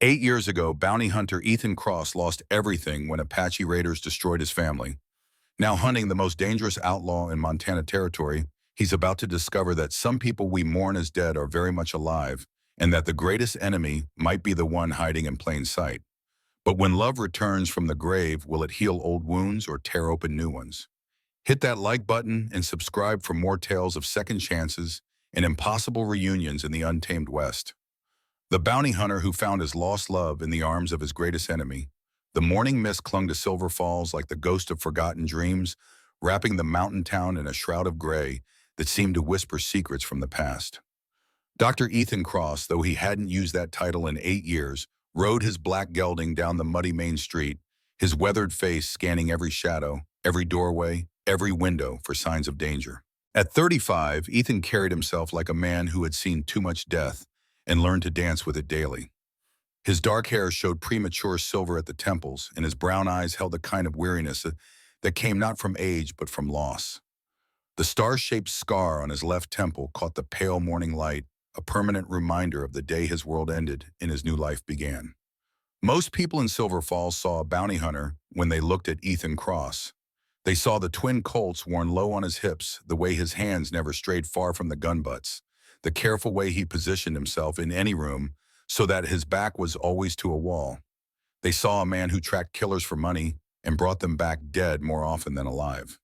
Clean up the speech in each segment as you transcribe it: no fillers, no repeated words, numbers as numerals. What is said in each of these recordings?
8 years ago, bounty hunter Ethan Cross lost everything when Apache raiders destroyed his family. Now hunting the most dangerous outlaw in Montana territory, he's about to discover that some people we mourn as dead are very much alive, and that the greatest enemy might be the one hiding in plain sight. But when love returns from the grave, will it heal old wounds or tear open new ones? Hit that like button and subscribe for more tales of second chances and impossible reunions in the untamed West. The bounty hunter who found his lost love in the arms of his greatest enemy. The morning mist clung to Silver Falls like the ghost of forgotten dreams, wrapping the mountain town in a shroud of gray that seemed to whisper secrets from the past. Dr. Ethan Cross, though he hadn't used that title in 8 years, rode his black gelding down the muddy main street, his weathered face scanning every shadow, every doorway, every window for signs of danger. At 35, Ethan carried himself like a man who had seen too much death and learned to dance with it daily. His dark hair showed premature silver at the temples, and his brown eyes held a kind of weariness that came not from age but from loss. The star-shaped scar on his left temple caught the pale morning light, a permanent reminder of the day his world ended and his new life began. Most people in Silver Falls saw a bounty hunter when they looked at Ethan Cross. They saw the twin Colts worn low on his hips, the way his hands never strayed far from the gun butts, the careful way he positioned himself in any room so that his back was always to a wall. They saw a man who tracked killers for money and brought them back dead more often than alive.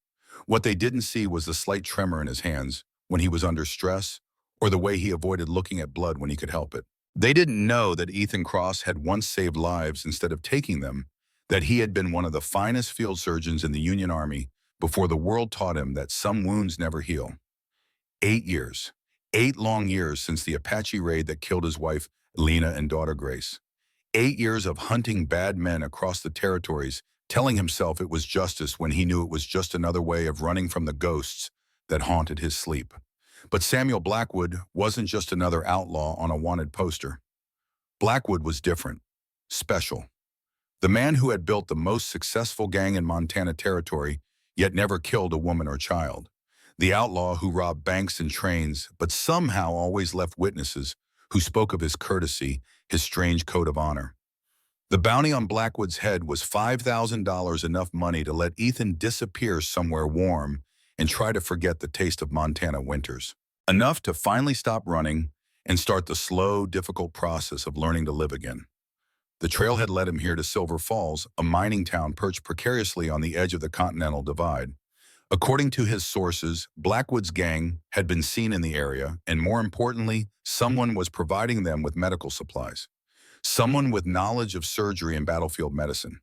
What they didn't see was the slight tremor in his hands when he was under stress, or the way he avoided looking at blood when he could help it. They didn't know that Ethan Cross had once saved lives instead of taking them, that he had been one of the finest field surgeons in the Union Army before the world taught him that some wounds never heal. 8 years. 8 long years since the Apache raid that killed his wife, Lena, and daughter, Grace. 8 years of hunting bad men across the territories, telling himself it was justice when he knew it was just another way of running from the ghosts that haunted his sleep. But Samuel Blackwood wasn't just another outlaw on a wanted poster. Blackwood was different, special. The man who had built the most successful gang in Montana territory, yet never killed a woman or child. The outlaw who robbed banks and trains, but somehow always left witnesses who spoke of his courtesy, his strange code of honor. The bounty on Blackwood's head was $5,000, enough money to let Ethan disappear somewhere warm and try to forget the taste of Montana winters. Enough to finally stop running and start the slow, difficult process of learning to live again. The trail had led him here to Silver Falls, a mining town perched precariously on the edge of the Continental Divide. According to his sources, Blackwood's gang had been seen in the area, and more importantly, someone was providing them with medical supplies. Someone with knowledge of surgery and battlefield medicine.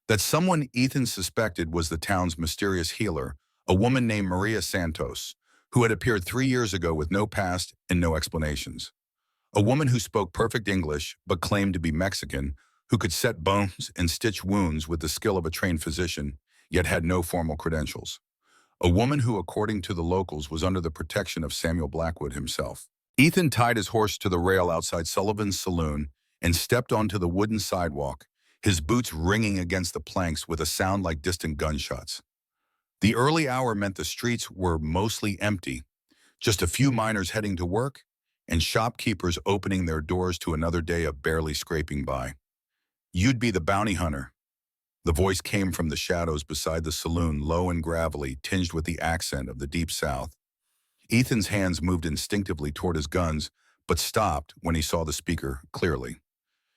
That someone Ethan suspected was the town's mysterious healer, a woman named Maria Santos, who had appeared 3 years ago with no past and no explanations. A woman who spoke perfect English but claimed to be Mexican, who could set bones and stitch wounds with the skill of a trained physician, yet had no formal credentials. A woman who, according to the locals, was under the protection of Samuel Blackwood himself. Ethan tied his horse to the rail outside Sullivan's saloon and stepped onto the wooden sidewalk, his boots ringing against the planks with a sound like distant gunshots. The early hour meant the streets were mostly empty, just a few miners heading to work and shopkeepers opening their doors to another day of barely scraping by. "You'd be the bounty hunter." The voice came from the shadows beside the saloon, low and gravelly, tinged with the accent of the Deep South. Ethan's hands moved instinctively toward his guns, but stopped when he saw the speaker clearly.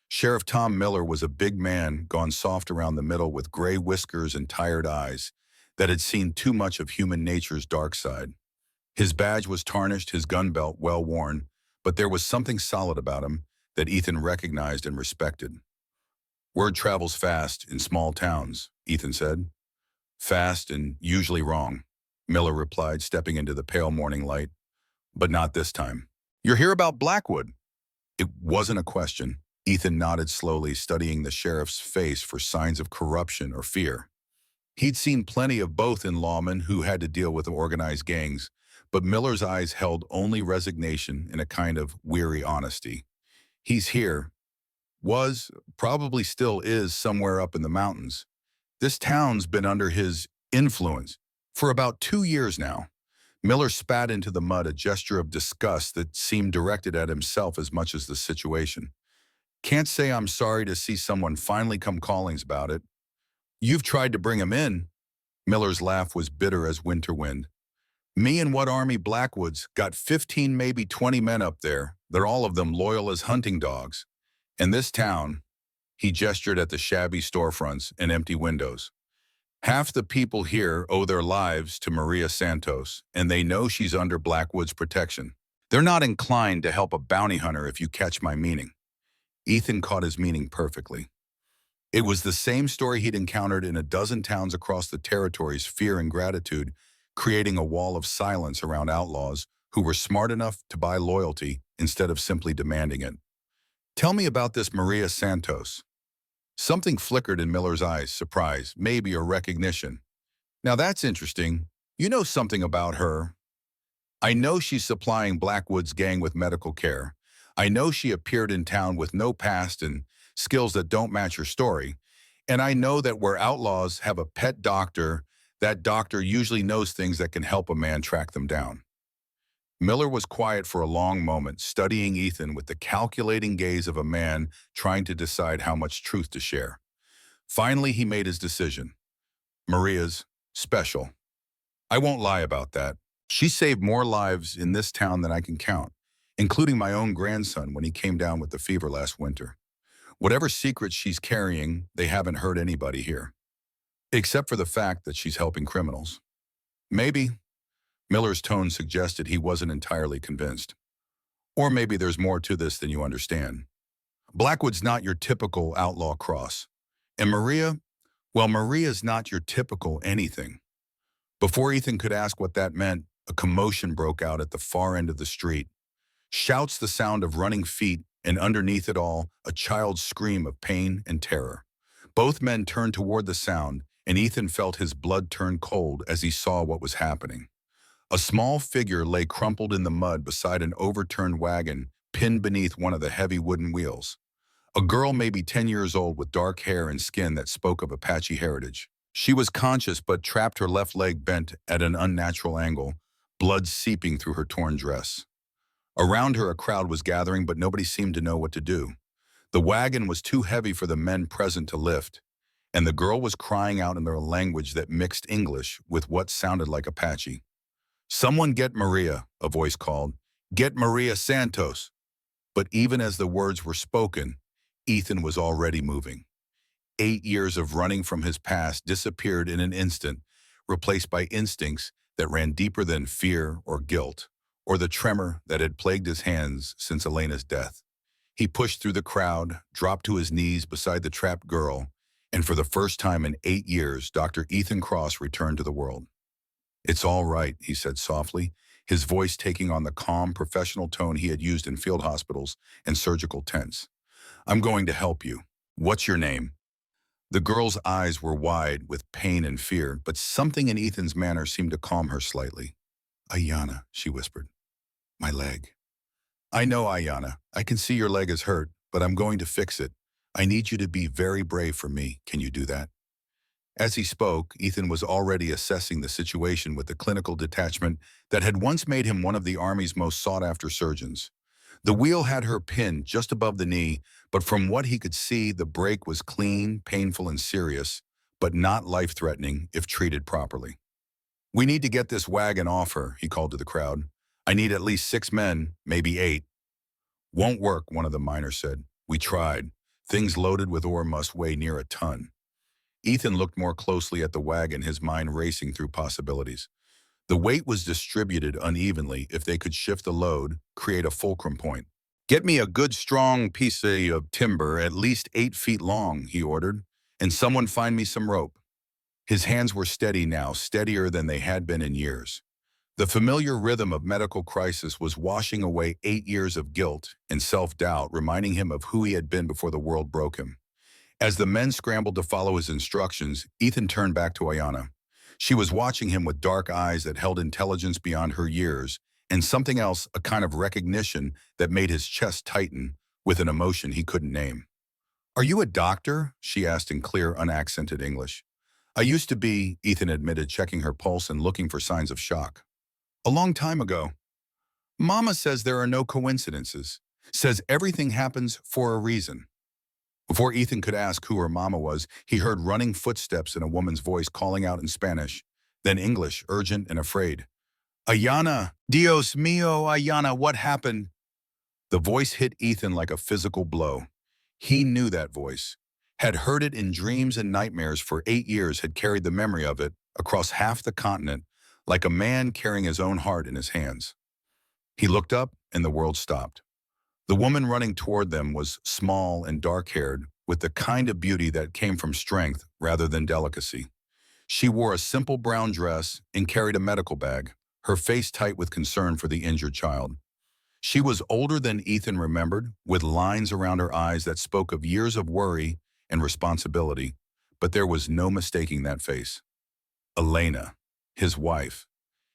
Sheriff Tom Miller was a big man, gone soft around the middle with gray whiskers and tired eyes that had seen too much of human nature's dark side. His badge was tarnished, his gun belt well worn, but there was something solid about him that Ethan recognized and respected. "Word travels fast in small towns," Ethan said. "Fast and usually wrong," Miller replied, stepping into the pale morning light. "But not this time." "You're here about Blackwood?" It wasn't a question. Ethan nodded slowly, studying the sheriff's face for signs of corruption or fear. He'd seen plenty of both in lawmen who had to deal with organized gangs, but Miller's eyes held only resignation and a kind of weary honesty. "He's here. Was, probably still is, somewhere up in the mountains. This town's been under his influence for about 2 years now." Miller spat into the mud, a gesture of disgust that seemed directed at himself as much as the situation. Can't say I'm sorry to see someone finally come callings about it. You've tried to bring him in. Miller's laugh was bitter as winter wind. Me and what Army Blackwoods got 15, maybe 20 men up there. They're all of them loyal as hunting dogs. And this town, he gestured at the shabby storefronts and empty windows. Half the people here owe their lives to Maria Santos, and they know she's under Blackwood's protection. They're not inclined to help a bounty hunter if you catch my meaning. Ethan caught his meaning perfectly. It was the same story he'd encountered in a dozen towns across the territory's fear and gratitude, creating a wall of silence around outlaws who were smart enough to buy loyalty instead of simply demanding it. Tell me about this Maria Santos. Something flickered in Miller's eyes, surprise, maybe a recognition. Now that's interesting. You know something about her. I know she's supplying Blackwood's gang with medical care. I know she appeared in town with no past and skills that don't match her story. And I know that where outlaws have a pet doctor, that doctor usually knows things that can help a man track them down. Miller was quiet for a long moment, studying Ethan with the calculating gaze of a man trying to decide how much truth to share. Finally, he made his decision. Maria's special. I won't lie about that. She saved more lives in this town than I can count, including my own grandson when he came down with the fever last winter. Whatever secrets she's carrying, they haven't hurt anybody here, except for the fact that she's helping criminals. Maybe. Miller's tone suggested he wasn't entirely convinced. Or maybe there's more to this than you understand. Blackwood's not your typical outlaw cross. And Maria, well, Maria's not your typical anything. Before Ethan could ask what that meant, a commotion broke out at the far end of the street. Shouts, the sound of running feet, and underneath it all, a child's scream of pain and terror. Both men turned toward the sound, and Ethan felt his blood turn cold as he saw what was happening. A small figure lay crumpled in the mud beside an overturned wagon, pinned beneath one of the heavy wooden wheels. A girl maybe 10 years old with dark hair and skin that spoke of Apache heritage. She was conscious but trapped, her left leg bent at an unnatural angle, blood seeping through her torn dress. Around her a crowd was gathering, but nobody seemed to know what to do. The wagon was too heavy for the men present to lift, and the girl was crying out in their language that mixed English with what sounded like Apache. "Someone get Maria," a voice called. "Get Maria Santos." But even as the words were spoken, Ethan was already moving. 8 years of running from his past disappeared in an instant, replaced by instincts that ran deeper than fear or guilt, or the tremor that had plagued his hands since Elena's death. He pushed through the crowd, dropped to his knees beside the trapped girl, and for the first time in 8 years, Dr. Ethan Cross returned to the world. "It's all right," he said softly, his voice taking on the calm, professional tone he had used in field hospitals and surgical tents. "I'm going to help you. What's your name?" The girl's eyes were wide with pain and fear, but something in Ethan's manner seemed to calm her slightly. "Ayanna," she whispered. "My leg." "I know, Ayanna. I can see your leg is hurt, but I'm going to fix it. I need you to be very brave for me. Can you do that?" As he spoke, Ethan was already assessing the situation with the clinical detachment that had once made him one of the Army's most sought-after surgeons. The wheel had her pinned just above the knee, but from what he could see, the break was clean, painful, and serious, but not life-threatening if treated properly. "We need to get this wagon off her," he called to the crowd. "I need at least 6 men, maybe 8. "Won't work," one of the miners said. "We tried. Things loaded with ore must weigh near a ton." Ethan looked more closely at the wagon, his mind racing through possibilities. The weight was distributed unevenly. If they could shift the load, create a fulcrum point. "Get me a good strong piece of timber, at least 8 feet long," he ordered, "and someone find me some rope." His hands were steady now, steadier than they had been in years. The familiar rhythm of medical crisis was washing away 8 years of guilt and self-doubt, reminding him of who he had been before the world broke him. As the men scrambled to follow his instructions, Ethan turned back to Ayanna. She was watching him with dark eyes that held intelligence beyond her years, and something else, a kind of recognition that made his chest tighten with an emotion he couldn't name. "Are you a doctor?" she asked in clear, unaccented English. "I used to be," Ethan admitted, checking her pulse and looking for signs of shock. "A long time ago." "Mama says there are no coincidences. Says everything happens for a reason. Before Ethan could ask who her mama was, he heard running footsteps and a woman's voice calling out in Spanish, then English, urgent and afraid. Ayana, Dios mío, Ayana, what happened? The voice hit Ethan like a physical blow. He knew that voice, had heard it in dreams and nightmares for 8 years, had carried the memory of it across half the continent, like a man carrying his own heart in his hands. He looked up and the world stopped. The woman running toward them was small and dark-haired, with the kind of beauty that came from strength rather than delicacy. She wore a simple brown dress and carried a medical bag, her face tight with concern for the injured child. She was older than Ethan remembered, with lines around her eyes that spoke of years of worry and responsibility, but there was no mistaking that face. Elena, his wife.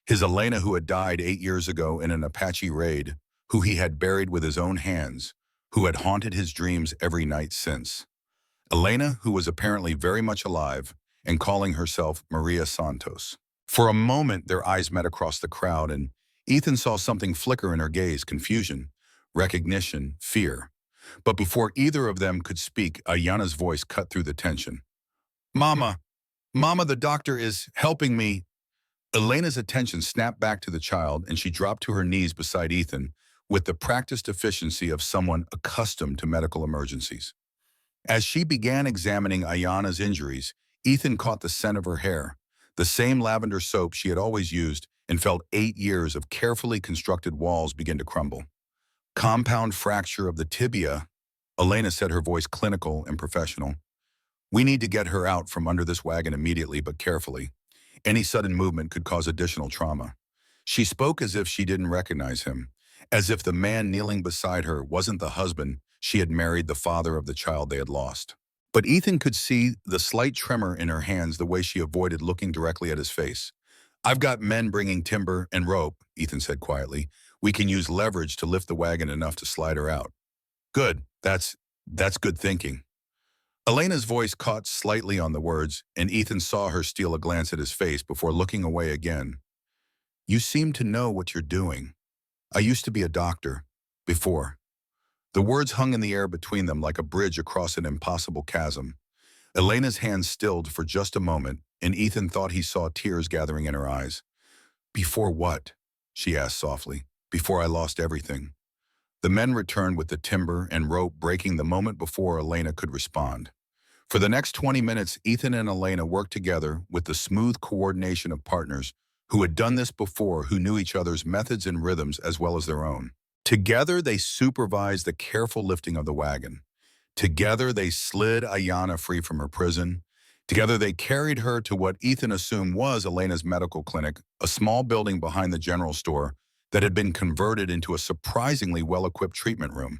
His Elena who had died 8 years ago in an Apache raid, who he had buried with his own hands, who had haunted his dreams every night since. Elena, who was apparently very much alive and calling herself Maria Santos. For a moment, their eyes met across the crowd, and Ethan saw something flicker in her gaze: confusion, recognition, fear. But before either of them could speak, Ayana's voice cut through the tension. Mama, Mama, the doctor is helping me. Elena's attention snapped back to the child, and she dropped to her knees beside Ethan with the practiced efficiency of someone accustomed to medical emergencies. As she began examining Ayana's injuries, Ethan caught the scent of her hair, the same lavender soap she had always used, and felt 8 years of carefully constructed walls begin to crumble. Compound fracture of the tibia, Elena said, her voice clinical and professional. We need to get her out from under this wagon immediately, but carefully. Any sudden movement could cause additional trauma. She spoke as if she didn't recognize him, as if the man kneeling beside her wasn't the husband she had married, the father of the child they had lost. But Ethan could see the slight tremor in her hands, the way she avoided looking directly at his face. I've got men bringing timber and rope, Ethan said quietly. We can use leverage to lift the wagon enough to slide her out. Good, that's good thinking. Elena's voice caught slightly on the words, and Ethan saw her steal a glance at his face before looking away again. You seem to know what you're doing. I used to be a doctor. Before. The words hung in the air between them like a bridge across an impossible chasm. Elena's hands stilled for just a moment, and Ethan thought he saw tears gathering in her eyes. Before what? She asked softly. Before I lost everything. The men returned with the timber and rope, breaking the moment before Elena could respond. For the next 20 minutes, Ethan and Elena worked together with the smooth coordination of partners who had done this before, who knew each other's methods and rhythms as well as their own. Together, they supervised the careful lifting of the wagon. Together, they slid Ayana free from her prison. Together, they carried her to what Ethan assumed was Elena's medical clinic, a small building behind the general store that had been converted into a surprisingly well-equipped treatment room.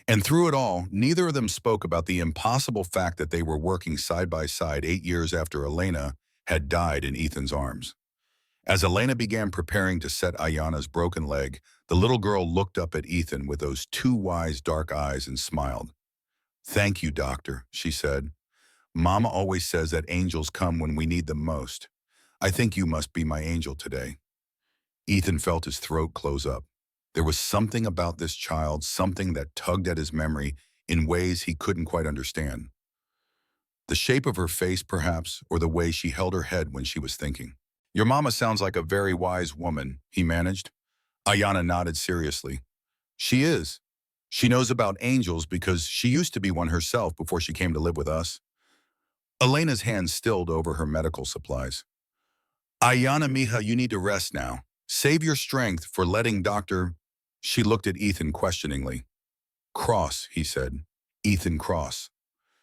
And through it all, neither of them spoke about the impossible fact that they were working side by side 8 years after Elena had died in Ethan's arms. As Elena began preparing to set Ayana's broken leg, the little girl looked up at Ethan with those two wise dark eyes and smiled. Thank you, doctor, she said. Mama always says that angels come when we need them most. I think you must be my angel today. Ethan felt his throat close up. There was something about this child, something that tugged at his memory in ways he couldn't quite understand. The shape of her face, perhaps, or the way she held her head when she was thinking. Your mama sounds like a very wise woman, he managed. Ayana nodded seriously. She is. She knows about angels because she used to be one herself before she came to live with us. Elena's hand stilled over her medical supplies. Ayana, mija, you need to rest now. Save your strength for letting Dr. She looked at Ethan questioningly. Cross, he said. Ethan Cross.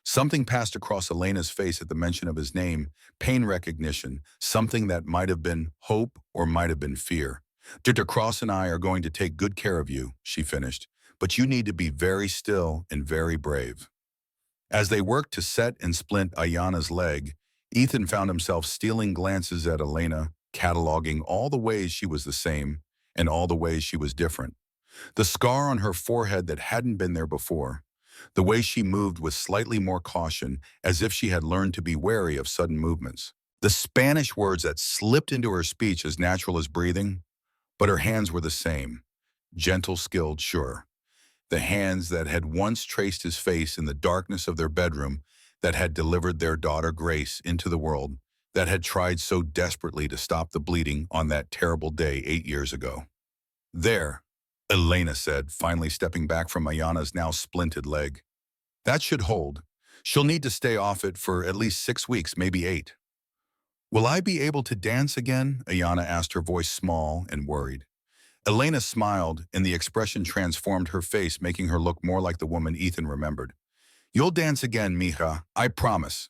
Something passed across Elena's face at the mention of his name, pain recognition, something that might have been hope or might have been fear. Dr. Cross and I are going to take good care of you, she finished, but you need to be very still and very brave. As they worked to set and splint Ayana's leg, Ethan found himself stealing glances at Elena, cataloging all the ways she was the same and all the ways she was different. The scar on her forehead that hadn't been there before. The way she moved with slightly more caution, as if she had learned to be wary of sudden movements. The Spanish words that slipped into her speech as natural as breathing, but her hands were the same. Gentle, skilled, sure. the hands that had once traced his face in the darkness of their bedroom, that had delivered their daughter Grace into the world, that had tried so desperately to stop the bleeding on that terrible day 8 years ago. There, Elena said, finally stepping back from Ayana's now splinted leg. That should hold. She'll need to stay off it for at least 6 weeks, maybe 8. Will I be able to dance again? Ayana asked, her voice small and worried. Elena smiled, and the expression transformed her face, making her look more like the woman Ethan remembered. You'll dance again, mija, I promise.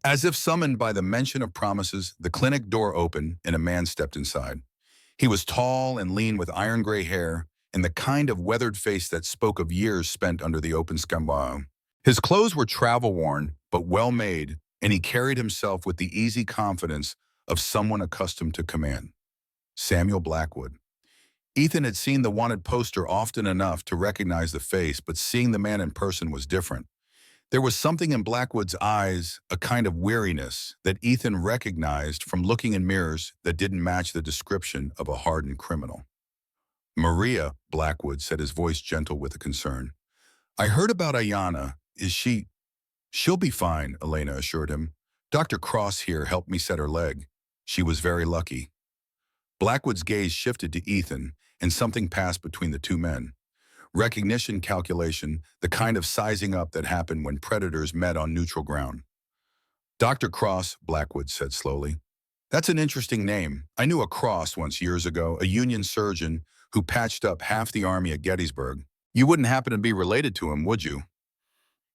As if summoned by the mention of promises, the clinic door opened and a man stepped inside. He was tall and lean with iron gray hair and the kind of weathered face that spoke of years spent under the open sky. His clothes were travel-worn, but well-made, and he carried himself with the easy confidence of someone accustomed to command. Samuel Blackwood. Ethan had seen the wanted poster often enough to recognize the face, but seeing the man in person was different. There was something in Blackwood's eyes, a kind of weariness, that Ethan recognized from looking in mirrors that didn't match the description of a hardened criminal. Maria, Blackwood said, his voice gentle with a concern. I heard about Ayana. Is she? She'll be fine, Elena assured him. Dr. Cross here helped me set her leg. She was very lucky. Blackwood's gaze shifted to Ethan, and something passed between the two men. Recognition calculation, the kind of sizing up that happened when predators met on neutral ground. Dr. Cross, Blackwood said slowly. That's an interesting name. I knew a Cross once years ago, a Union surgeon who patched up half the army at Gettysburg. You wouldn't happen to be related to him, would you?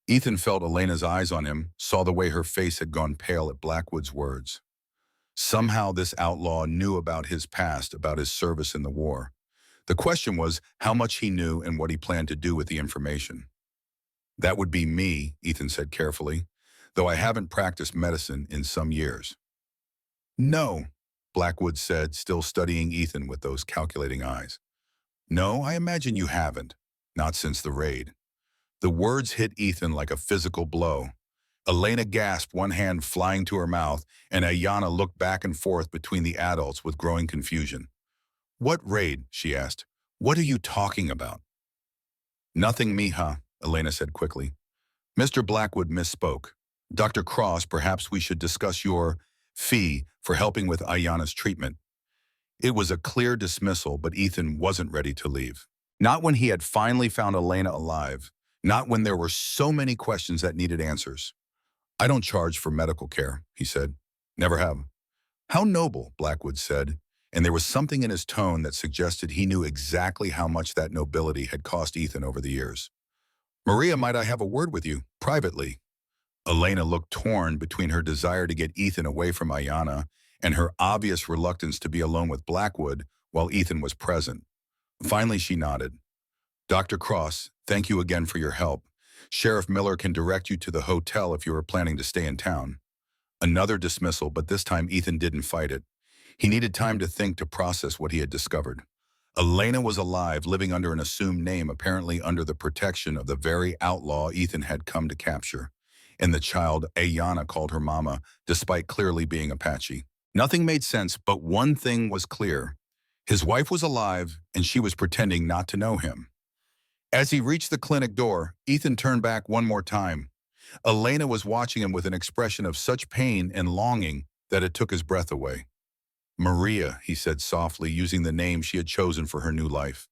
Ethan felt Elena's eyes on him, saw the way her face had gone pale at Blackwood's words. Somehow this outlaw knew about his past, about his service in the war. The question was how much he knew and what he planned to do with the information. That would be me, Ethan said carefully, though I haven't practiced medicine in some years. No, Blackwood said, still studying Ethan with those calculating eyes. No, I imagine you haven't. Not since the raid. The words hit Ethan like a physical blow. Elena gasped, one hand flying to her mouth, and Ayana looked back and forth between the adults with growing confusion. What raid? She asked. What are you talking about? Nothing, mija, Elena said quickly. Mr. Blackwood misspoke. Dr. Cross, perhaps we should discuss your fee for helping with Ayana's treatment. It was a clear dismissal, but Ethan wasn't ready to leave. Not when he had finally found Elena alive. Not when there were so many questions that needed answers. I don't charge for medical care, he said. Never have. How noble, Blackwood said, and there was something in his tone that suggested he knew exactly how much that nobility had cost Ethan over the years. Maria, might I have a word with you, privately? Elena looked torn between her desire to get Ethan away from Ayana and her obvious reluctance to be alone with Blackwood while Ethan was present. Finally, she nodded. Dr. Cross, thank you again for your help. Sheriff Miller can direct you to the hotel if you are planning to stay in town. Another dismissal, but this time Ethan didn't fight it. He needed time to think, to process what he had discovered. Elena was alive, living under an assumed name, apparently under the protection of the very outlaw Ethan had come to capture. And the child, Ayana, called her mama, despite clearly being Apache. Nothing made sense, but one thing was clear. His wife was alive, and she was pretending not to know him. As he reached the clinic door, Ethan turned back one more time. Elena was watching him with an expression of such pain and longing that it took his breath away. Maria, he said softly, using the name she had chosen for her new life.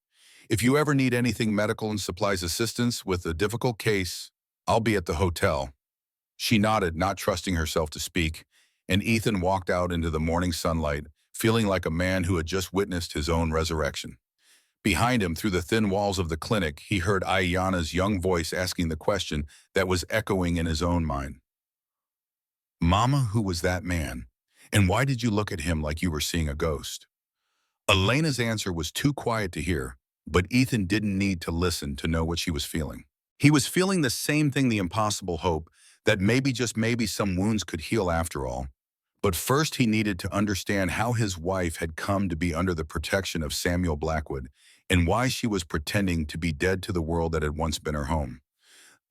If you ever need anything medical and supplies assistance with a difficult case, I'll be at the hotel. She nodded, not trusting herself to speak, and Ethan walked out into the morning sunlight, feeling like a man who had just witnessed his own resurrection. Behind him, through the thin walls of the clinic, he heard Ayana's young voice asking the question that was echoing in his own mind. Mama, who was that man? And why did you look at him like you were seeing a ghost? Elena's answer was too quiet to hear, but Ethan didn't need to listen to know what she was feeling. He was feeling the same thing, the impossible hope that maybe, just maybe, some wounds could heal after all. But first he needed to understand how his wife had come to be under the protection of Samuel Blackwood and why she was pretending to be dead to the world that had once been her home.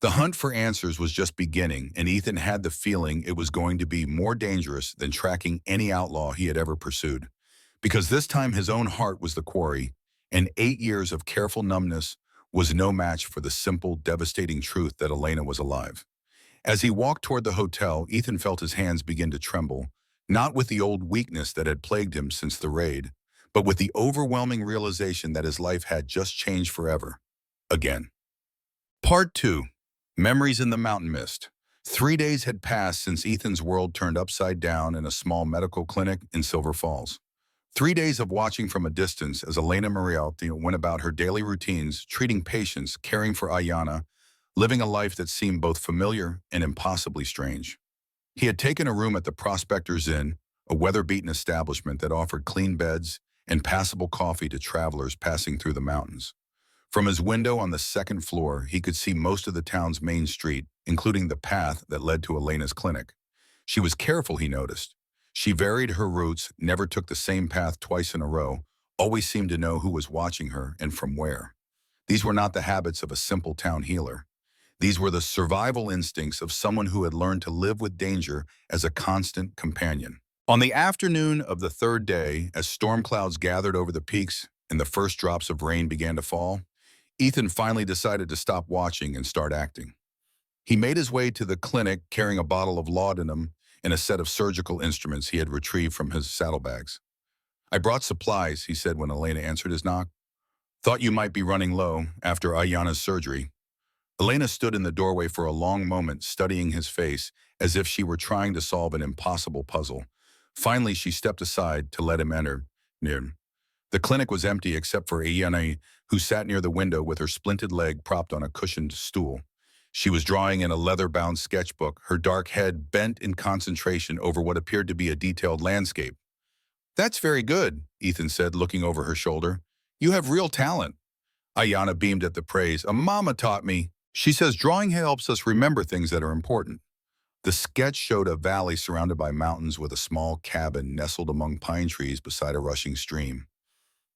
The hunt for answers was just beginning, and Ethan had the feeling it was going to be more dangerous than tracking any outlaw he had ever pursued. Because this time his own heart was the quarry, and 8 years of careful numbness was no match for the simple, devastating truth that Elena was alive. As he walked toward the hotel, Ethan felt his hands begin to tremble, not with the old weakness that had plagued him since the raid, but with the overwhelming realization that his life had just changed forever. Again. Part 2. Memories in the Mountain Mist. 3 days had passed since Ethan's world turned upside down in a small medical clinic in Silver Falls. 3 days of watching from a distance as Elena Marialti went about her daily routines, treating patients, caring for Ayana, living a life that seemed both familiar and impossibly strange. He had taken a room at the Prospector's Inn, a weather-beaten establishment that offered clean beds and passable coffee to travelers passing through the mountains. From his window on the second floor, he could see most of the town's main street, including the path that led to Elena's clinic. She was careful, he noticed. She varied her routes, never took the same path twice in a row, always seemed to know who was watching her and from where. These were not the habits of a simple town healer. These were the survival instincts of someone who had learned to live with danger as a constant companion. On the afternoon of the third day, as storm clouds gathered over the peaks and the first drops of rain began to fall, Ethan finally decided to stop watching and start acting. He made his way to the clinic carrying a bottle of laudanum and a set of surgical instruments he had retrieved from his saddlebags. "I brought supplies," he said when Elena answered his knock. "Thought you might be running low after Ayana's surgery." Elena stood in the doorway for a long moment, studying his face as if she were trying to solve an impossible puzzle. Finally, she stepped aside to let him enter. The clinic was empty except for Ayana, who sat near the window with her splinted leg propped on a cushioned stool. She was drawing in a leather-bound sketchbook, her dark head bent in concentration over what appeared to be a detailed landscape. "That's very good," Ethan said, looking over her shoulder. "You have real talent." Ayana beamed at the praise. "A mama taught me. She says drawing helps us remember things that are important." The sketch showed a valley surrounded by mountains with a small cabin nestled among pine trees beside a rushing stream.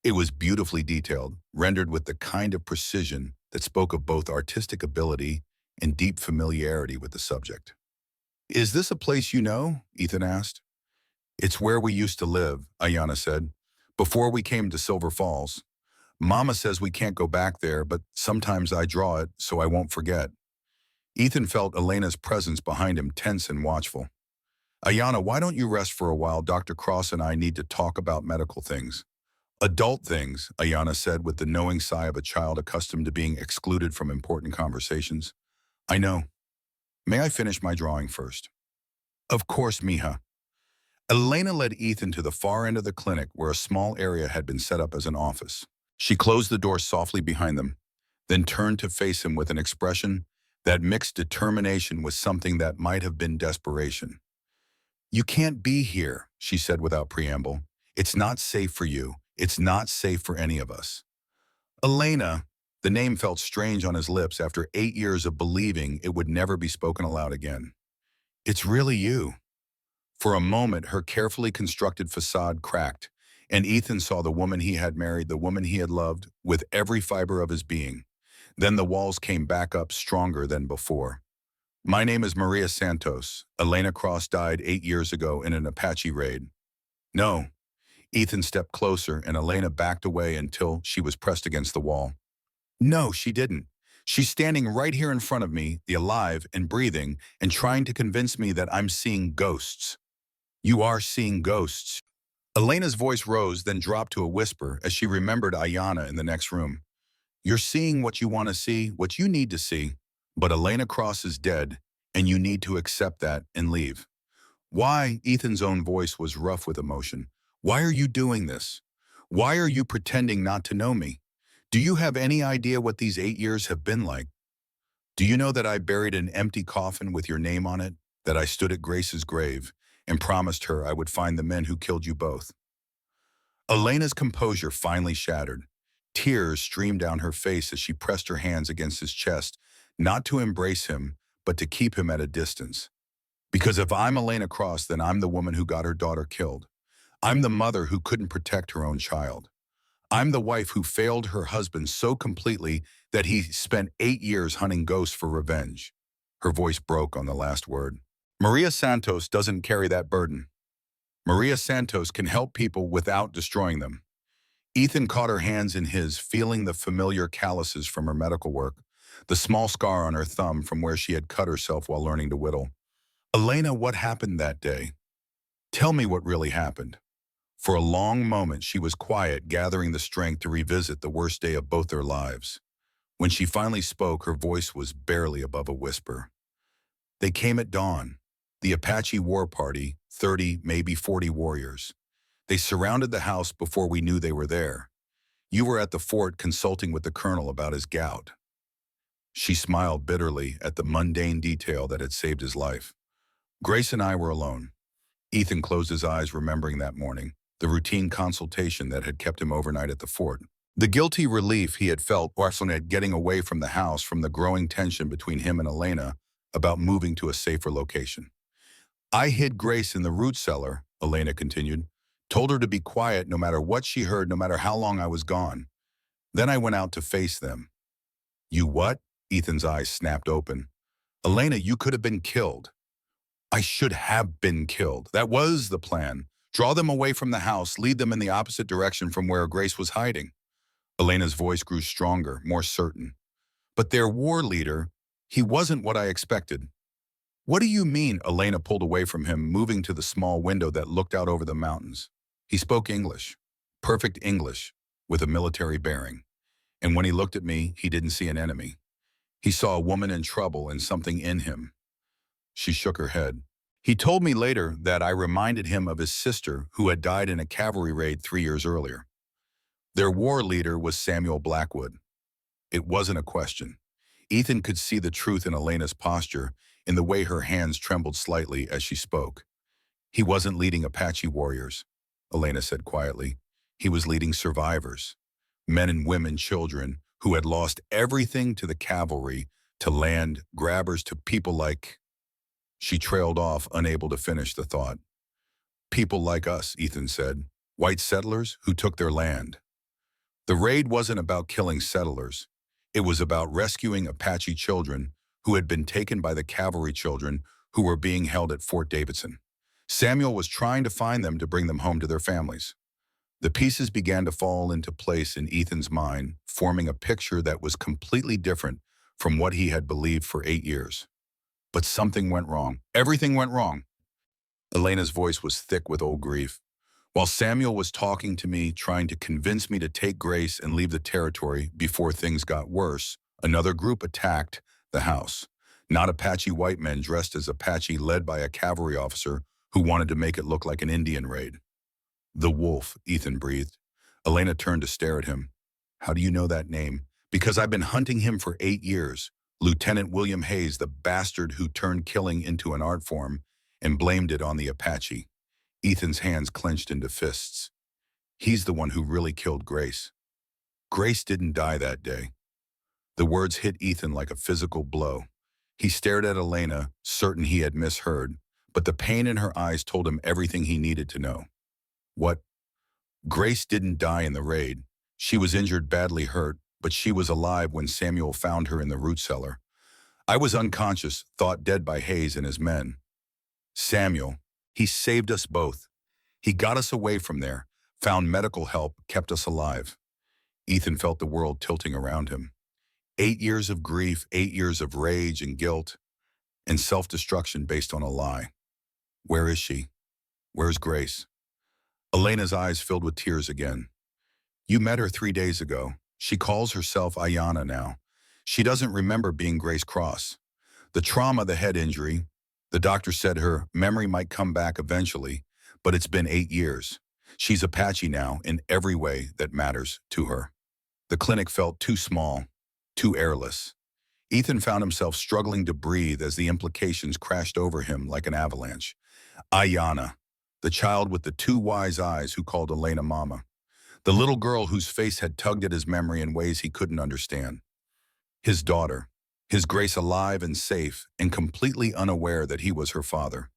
It was beautifully detailed, rendered with the kind of precision that spoke of both artistic ability and deep familiarity with the subject. "Is this a place you know?" Ethan asked. "It's where we used to live," Ayana said, "before we came to Silver Falls. Mama says we can't go back there, but sometimes I draw it so I won't forget." Ethan felt Elena's presence behind him, tense and watchful. "Ayana, why don't you rest for a while? Dr. Cross and I need to talk about medical things." "Adult things," Ayana said with the knowing sigh of a child accustomed to being excluded from important conversations. "I know. May I finish my drawing first?" "Of course, mija." Elena led Ethan to the far end of the clinic where a small area had been set up as an office. She closed the door softly behind them, then turned to face him with an expression that mixed determination with something that might have been desperation. "You can't be here," she said without preamble. "It's not safe for you. It's not safe for any of us." Elena, the name felt strange on his lips after 8 years of believing it would never be spoken aloud again. "It's really you." For a moment, her carefully constructed facade cracked, and Ethan saw the woman he had married, the woman he had loved, with every fiber of his being. Then the walls came back up stronger than before. "My name is Maria Santos. Elena Cross died 8 years ago in an Apache raid." "No." Ethan stepped closer and Elena backed away until she was pressed against the wall. "No, she didn't. She's standing right here in front of me, alive and breathing, and trying to convince me that I'm seeing ghosts." "You are seeing ghosts." Elena's voice rose, then dropped to a whisper as she remembered Ayana in the next room. "You're seeing what you want to see, what you need to see, but Elena Cross is dead, and you need to accept that and leave." "Why?" Ethan's own voice was rough with emotion. "Why are you doing this? Why are you pretending not to know me? Do you have any idea what these 8 years have been like? Do you know that I buried an empty coffin with your name on it, that I stood at Grace's grave and promised her I would find the men who killed you both?" Elena's composure finally shattered. Tears streamed down her face as she pressed her hands against his chest, not to embrace him, but to keep him at a distance. "Because if I'm Elena Cross, then I'm the woman who got her daughter killed. I'm the mother who couldn't protect her own child. I'm the wife who failed her husband so completely that he spent 8 years hunting ghosts for revenge." Her voice broke on the last word. "Maria Santos doesn't carry that burden. Maria Santos can help people without destroying them." Ethan caught her hands in his, feeling the familiar calluses from her medical work, the small scar on her thumb from where she had cut herself while learning to whittle. Elena, what happened that day? Tell me what really happened. For a long moment, she was quiet, gathering the strength to revisit the worst day of both their lives. When she finally spoke, her voice was barely above a whisper. They came at dawn. The Apache war party, 30, maybe 40 warriors. They surrounded the house before we knew they were there. You were at the fort consulting with the colonel about his gout. She smiled bitterly at the mundane detail that had saved his life. Grace and I were alone. Ethan closed his eyes, remembering that morning, the routine consultation that had kept him overnight at the fort. The guilty relief he had felt at getting away from the house, from the growing tension between him and Elena about moving to a safer location. I hid Grace in the root cellar, Elena continued, told her to be quiet no matter what she heard, no matter how long I was gone. Then I went out to face them. You what? Ethan's eyes snapped open. Elena, you could have been killed. I should have been killed. That was the plan. Draw them away from the house, lead them in the opposite direction from where Grace was hiding. Elena's voice grew stronger, more certain. But their war leader, he wasn't what I expected. What do you mean? Elena pulled away from him, moving to the small window that looked out over the mountains. He spoke English, perfect English, with a military bearing. And when he looked at me, he didn't see an enemy. He saw a woman in trouble and something in him. She shook her head. He told me later that I reminded him of his sister who had died in a cavalry raid 3 years earlier. Their war leader was Samuel Blackwood. It wasn't a question. Ethan could see the truth in Elena's posture, in the way her hands trembled slightly as she spoke. He wasn't leading Apache warriors, Elena said quietly. He was leading survivors, men and women, children, who had lost everything to the cavalry, to land grabbers, to people like... She trailed off, unable to finish the thought. People like us, Ethan said, white settlers who took their land. The raid wasn't about killing settlers. It was about rescuing Apache children who had been taken by the cavalry children who were being held at Fort Davidson. Samuel was trying to find them to bring them home to their families. The pieces began to fall into place in Ethan's mind, forming a picture that was completely different from what he had believed for 8 years. But something went wrong. Everything went wrong. Elena's voice was thick with old grief. While Samuel was talking to me, trying to convince me to take Grace and leave the territory before things got worse, another group attacked the house. Not Apache white men dressed as Apache, led by a cavalry officer who wanted to make it look like an Indian raid. The Wolf, Ethan breathed. Elena turned to stare at him. How do you know that name? Because I've been hunting him for 8 years. Lieutenant William Hayes, the bastard who turned killing into an art form and blamed it on the Apache. Ethan's hands clenched into fists. He's the one who really killed Grace. Grace didn't die that day. The words hit Ethan like a physical blow. He stared at Elena, certain he had misheard, but the pain in her eyes told him everything he needed to know. What? Grace didn't die in the raid. She was injured, badly hurt, but she was alive when Samuel found her in the root cellar. I was unconscious, thought dead by Hayes and his men. Samuel, he saved us both. He got us away from there, found medical help, kept us alive. Ethan felt the world tilting around him. 8 years of grief, 8 years of rage and guilt, and self-destruction based on a lie. Where is she? Where's Grace? Elena's eyes filled with tears again. You met her 3 days ago. She calls herself Ayana now. She doesn't remember being Grace Cross. The trauma, the head injury, the doctor said her memory might come back eventually, but it's been 8 years. She's Apache now in every way that matters to her. The clinic felt too small, too airless. Ethan found himself struggling to breathe as the implications crashed over him like an avalanche. Ayana, the child with the 2 wise eyes who called Elena Mama. The little girl whose face had tugged at his memory in ways he couldn't understand. His daughter, his Grace, alive and safe and completely unaware that he was her father.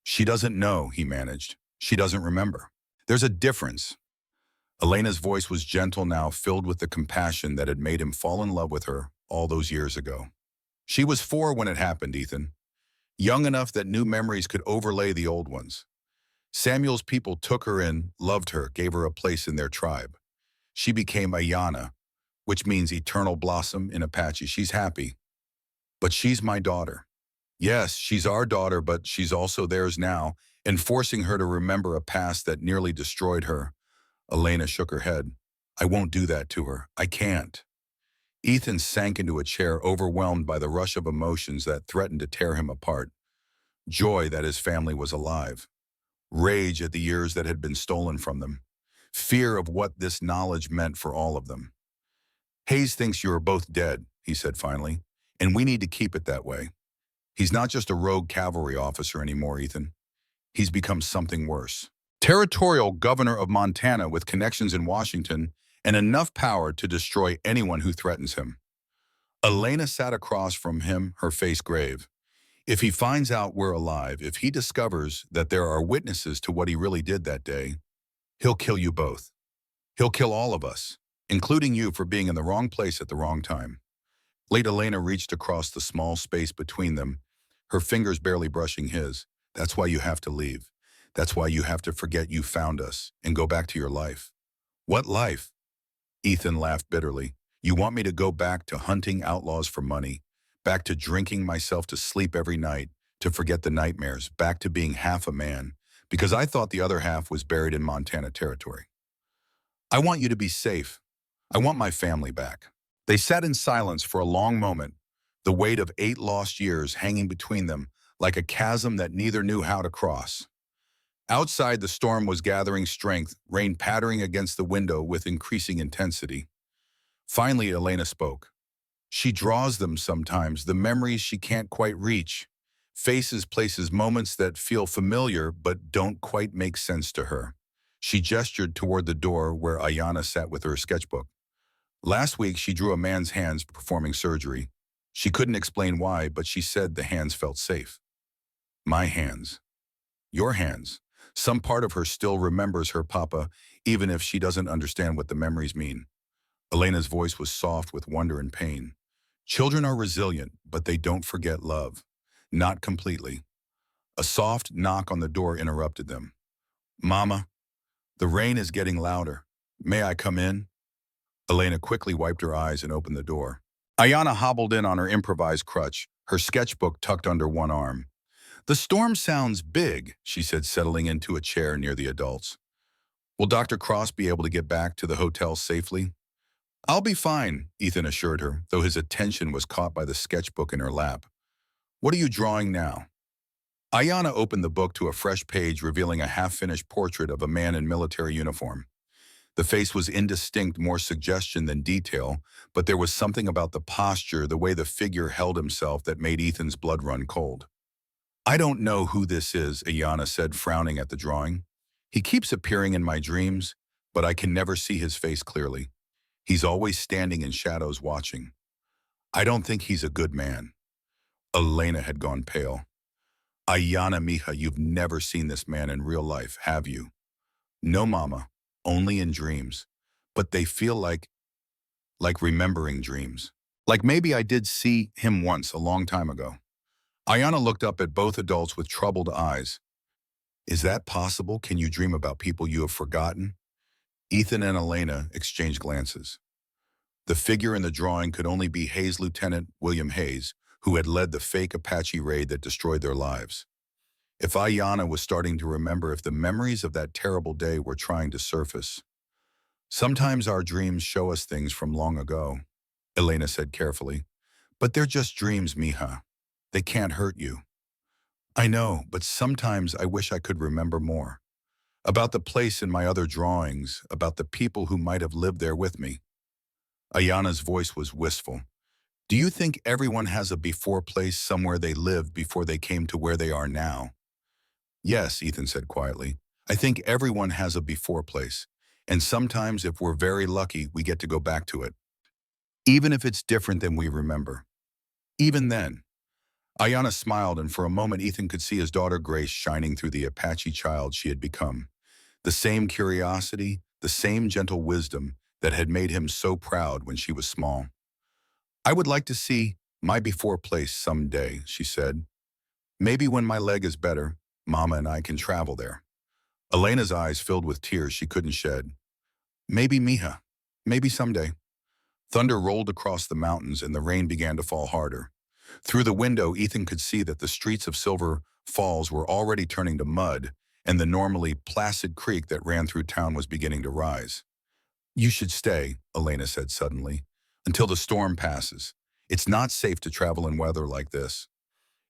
She doesn't know, he managed. She doesn't remember. There's a difference. Elena's voice was gentle now, filled with the compassion that had made him fall in love with her all those years ago. She was 4 when it happened, Ethan. Young enough that new memories could overlay the old ones. Samuel's people took her in, loved her, gave her a place in their tribe. She became Ayana, which means eternal blossom in Apache. She's happy. But she's my daughter. Yes, she's our daughter, but she's also theirs now, and forcing her to remember a past that nearly destroyed her. Elena shook her head. I won't do that to her. I can't. Ethan sank into a chair, overwhelmed by the rush of emotions that threatened to tear him apart. Joy that his family was alive. Rage at the years that had been stolen from them. Fear of what this knowledge meant for all of them. Hayes thinks you are both dead, he said finally, and we need to keep it that way. He's not just a rogue cavalry officer anymore, Ethan. He's become something worse. Territorial governor of Montana with connections in Washington and enough power to destroy anyone who threatens him. Elena sat across from him, her face grave. If he finds out we're alive, if he discovers that there are witnesses to what he really did that day, he'll kill you both. He'll kill all of us, including you for being in the wrong place at the wrong time. Late Elena reached across the small space between them, her fingers barely brushing his. That's why you have to leave. That's why you have to forget you found us and go back to your life. What life? Ethan laughed bitterly. You want me to go back to hunting outlaws for money, back to drinking myself to sleep every night, to forget the nightmares, back to being half a man, because I thought the other half was buried in Montana territory. I want you to be safe. I want my family back. They sat in silence for a long moment, the weight of 8 lost years hanging between them like a chasm that neither knew how to cross. Outside, the storm was gathering strength, rain pattering against the window with increasing intensity. Finally, Elena spoke. She draws them sometimes, the memories she can't quite reach. Faces, places, moments that feel familiar but don't quite make sense to her. She gestured toward the door where Ayana sat with her sketchbook. Last week, she drew a man's hands performing surgery. She couldn't explain why, but she said the hands felt safe. My hands. Your hands. Some part of her still remembers her papa, even if she doesn't understand what the memories mean. Elena's voice was soft with wonder and pain. Children are resilient, but they don't forget love. Not completely. A soft knock on the door interrupted them. Mama, the rain is getting louder. May I come in? Elena quickly wiped her eyes and opened the door. Ayana hobbled in on her improvised crutch, her sketchbook tucked under one arm. The storm sounds big, she said, settling into a chair near the adults. Will Dr. Cross be able to get back to the hotel safely? I'll be fine, Ethan assured her, though his attention was caught by the sketchbook in her lap. What are you drawing now? Ayana opened the book to a fresh page revealing a half-finished portrait of a man in military uniform. The face was indistinct, more suggestion than detail, but there was something about the posture, the way the figure held himself that made Ethan's blood run cold. I don't know who this is, Ayana said, frowning at the drawing. He keeps appearing in my dreams, but I can never see his face clearly. He's always standing in shadows watching. I don't think he's a good man. Elena had gone pale. Ayana, mija, you've never seen this man in real life, have you? No, Mama, only in dreams. But they feel like remembering dreams. Like maybe I did see him once a long time ago. Ayana looked up at both adults with troubled eyes. Is that possible? Can you dream about people you have forgotten? Ethan and Elena exchanged glances. The figure in the drawing could only be Hayes Lieutenant William Hayes, who had led the fake Apache raid that destroyed their lives. If Ayana was starting to remember, if the memories of that terrible day were trying to surface. Sometimes our dreams show us things from long ago, Elena said carefully. But they're just dreams, mija. They can't hurt you. I know, but sometimes I wish I could remember more. About the place in my other drawings, about the people who might have lived there with me. Ayana's voice was wistful. Do you think everyone has a before place somewhere they lived before they came to where they are now? Yes, Ethan said quietly. I think everyone has a before place. And sometimes, if we're very lucky, we get to go back to it. Even if it's different than we remember. Even then. Ayana smiled, and for a moment Ethan could see his daughter Grace shining through the Apache child she had become. The same curiosity, the same gentle wisdom that had made him so proud when she was small. I would like to see my before place someday, she said. Maybe when my leg is better, Mama and I can travel there. Elena's eyes filled with tears she couldn't shed. Maybe, mija. maybe someday. Thunder rolled across the mountains and the rain began to fall harder. Through the window, Ethan could see that the streets of Silver Falls were already turning to mud, and the normally placid creek that ran through town was beginning to rise. You should stay, Elena said suddenly, until the storm passes. It's not safe to travel in weather like this.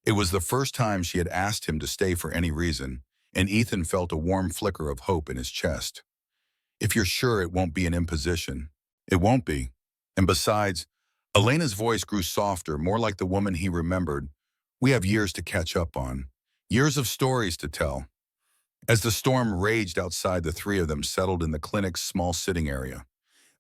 It was the first time she had asked him to stay for any reason, and Ethan felt a warm flicker of hope in his chest. If you're sure it won't be an imposition, it won't be. And besides, Elena's voice grew softer, more like the woman he remembered. We have years to catch up on, years of stories to tell. As the storm raged outside, the three of them settled in the clinic's small sitting area.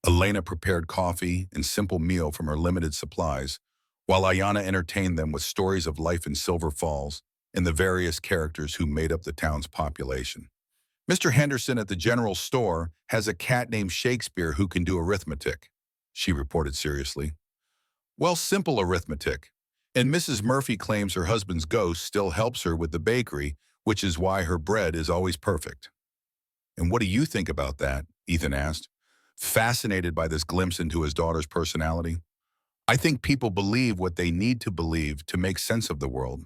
Elena prepared coffee and simple meal from her limited supplies, while Ayana entertained them with stories of life in Silver Falls and the various characters who made up the town's population. Mr. Henderson at the general store has a cat named Shakespeare who can do arithmetic, she reported seriously. Well, simple arithmetic. And Mrs. Murphy claims her husband's ghost still helps her with the bakery, which is why her bread is always perfect. And what do you think about that? Ethan asked, fascinated by this glimpse into his daughter's personality. I think people believe what they need to believe to make sense of the world,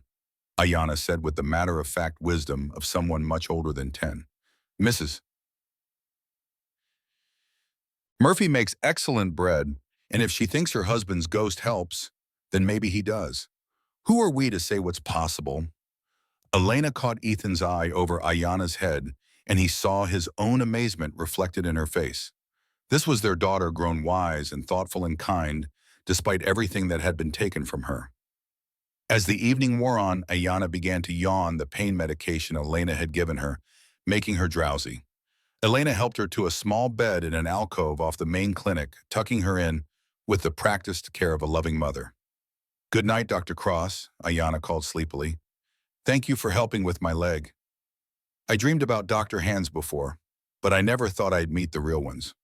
Ayana said with the matter-of-fact wisdom of someone much older than 10. Mrs. Murphy makes excellent bread, and if she thinks her husband's ghost helps, then maybe he does. Who are we to say what's possible? Elena caught Ethan's eye over Ayana's head, and he saw his own amazement reflected in her face. This was their daughter grown wise and thoughtful and kind, despite everything that had been taken from her. As the evening wore on, Ayana began to yawn the pain medication Elena had given her, making her drowsy. Elena helped her to a small bed in an alcove off the main clinic, tucking her in with the practiced care of a loving mother. Good night, Dr. Cross, Ayana called sleepily. Thank you for helping with my leg. I dreamed about Dr. Hands before, but I never thought I'd meet the real ones.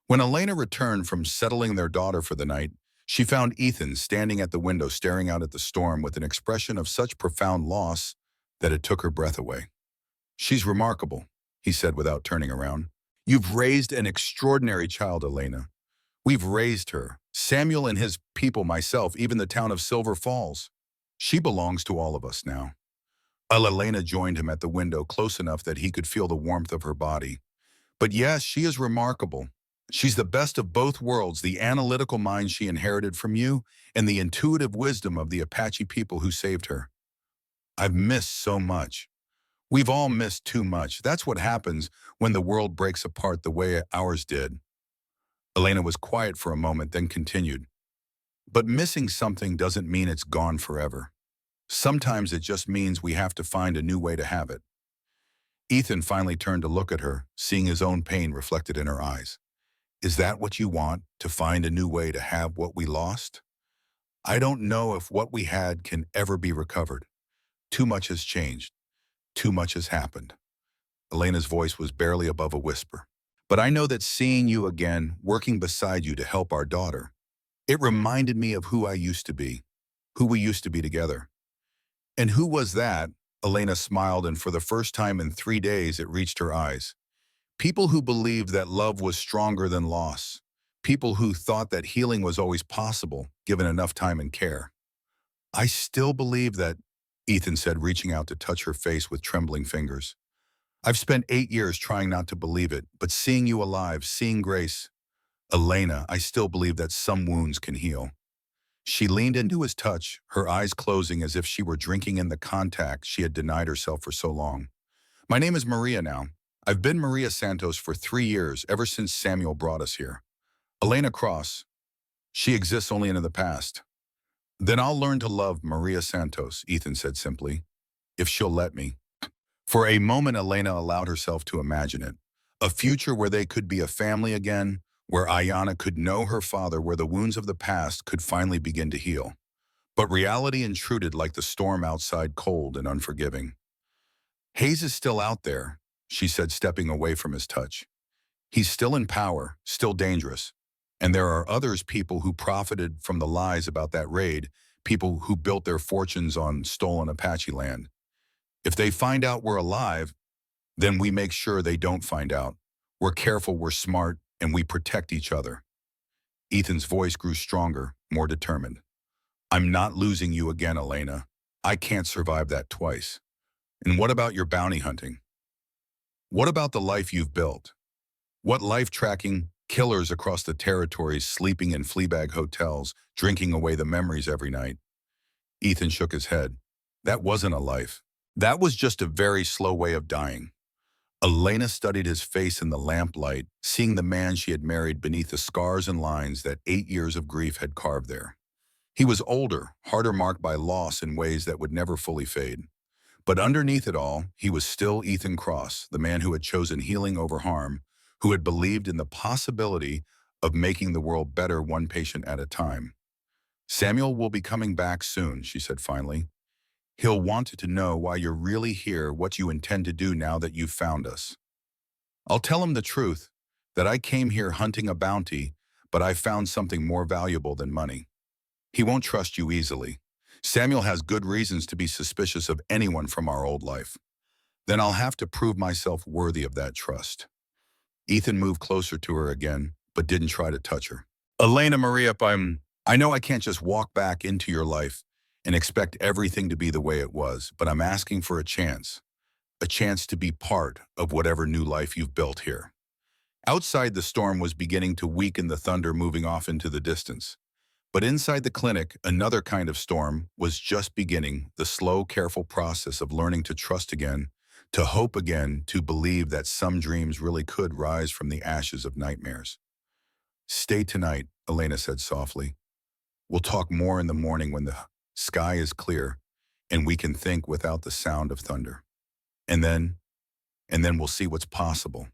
When Elena returned from settling their daughter for the night, she found Ethan standing at the window staring out at the storm with an expression of such profound loss that it took her breath away. She's remarkable, he said without turning around. You've raised an extraordinary child, Elena. We've raised her, Samuel and his people, myself, even the town of Silver Falls. She belongs to all of us now. Elena joined him at the window close enough that he could feel the warmth of her body. But yes, she is remarkable. She's the best of both worlds, the analytical mind she inherited from you and the intuitive wisdom of the Apache people who saved her. I've missed so much. We've all missed too much. That's what happens when the world breaks apart the way ours did. Elena was quiet for a moment, then continued. But missing something doesn't mean it's gone forever. Sometimes it just means we have to find a new way to have it. Ethan finally turned to look at her, seeing his own pain reflected in her eyes. Is that what you want, to find a new way to have what we lost? I don't know if what we had can ever be recovered. Too much has changed. Too much has happened. Elena's voice was barely above a whisper. But I know that seeing you again, working beside you to help our daughter, it reminded me of who I used to be, who we used to be together. And who was that? Elena smiled, and for the first time in 3 days it reached her eyes. People who believed that love was stronger than loss. People who thought that healing was always possible, given enough time and care. I still believe that, Ethan said, reaching out to touch her face with trembling fingers. I've spent 8 years trying not to believe it, but seeing you alive, seeing Grace. Elena, I still believe that some wounds can heal. She leaned into his touch, her eyes closing as if she were drinking in the contact she had denied herself for so long. My name is Maria now. I've been Maria Santos for 3 years, ever since Samuel brought us here. Elena Cross. She exists only in the past. Then I'll learn to love Maria Santos, Ethan said simply, if she'll let me. For a moment, Elena allowed herself to imagine it. A future where they could be a family again, where Ayana could know her father, where the wounds of the past could finally begin to heal. But reality intruded like the storm outside, cold and unforgiving. Hayes is still out there, she said, stepping away from his touch. He's still in power, still dangerous. And there are others, people who profited from the lies about that raid, people who built their fortunes on stolen Apache land. If they find out we're alive, then we make sure they don't find out. We're careful, we're smart, and we protect each other. Ethan's voice grew stronger, more determined. I'm not losing you again, Elena. I can't survive that twice. And what about your bounty hunting? What about the life you've built? What life tracking killers across the territories, sleeping in fleabag hotels, drinking away the memories every night? Ethan shook his head. That wasn't a life. That was just a very slow way of dying. Elena studied his face in the lamplight, seeing the man she had married beneath the scars and lines that 8 years of grief had carved there. He was older, harder marked by loss in ways that would never fully fade. But underneath it all, he was still Ethan Cross, the man who had chosen healing over harm, who had believed in the possibility of making the world better one patient at a time. Samuel will be coming back soon, she said finally. He'll want to know why you're really here, what you intend to do now that you've found us. I'll tell him the truth, that I came here hunting a bounty, but I found something more valuable than money. He won't trust you easily. Samuel has good reasons to be suspicious of anyone from our old life. Then I'll have to prove myself worthy of that trust. Ethan moved closer to her again, but didn't try to touch her. Elena Maria, I know I can't just walk back into your life and expect everything to be the way it was, but I'm asking for a chance to be part of whatever new life you've built here. Outside, the storm was beginning to weaken, the thunder moving off into the distance. But inside the clinic, another kind of storm was just beginning, the slow, careful process of learning to trust again, to hope again, to believe that some dreams really could rise from the ashes of nightmares. Stay tonight, Elena said softly. We'll talk more in the morning when the sky is clear and we can think without the sound of thunder. And then we'll see what's possible.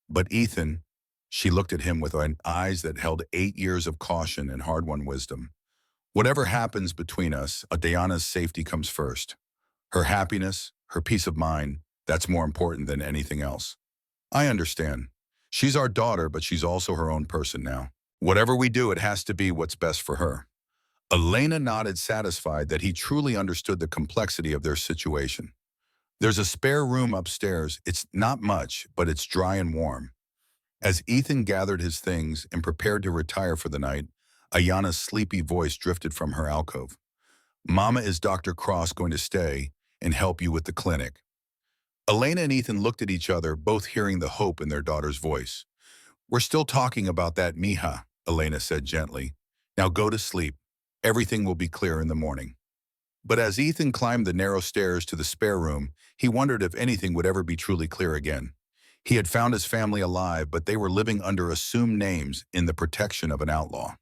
But Ethan, she looked at him with eyes that held 8 years of caution and hard-won wisdom. Whatever happens between us, Diana's safety comes first. Her happiness, her peace of mind, that's more important than anything else. I understand. She's our daughter, but she's also her own person now. Whatever we do, it has to be what's best for her. Elena nodded, satisfied that he truly understood the complexity of their situation. There's a spare room upstairs. It's not much, but it's dry and warm. As Ethan gathered his things and prepared to retire for the night, Ayana's sleepy voice drifted from her alcove. Mama, is Dr. Cross going to stay and help you with the clinic? Elena and Ethan looked at each other, both hearing the hope in their daughter's voice. We're still talking about that, mija, Elena said gently. Now go to sleep. Everything will be clear in the morning. But as Ethan climbed the narrow stairs to the spare room, he wondered if anything would ever be truly clear again. He had found his family alive, but they were living under assumed names in the protection of an outlaw.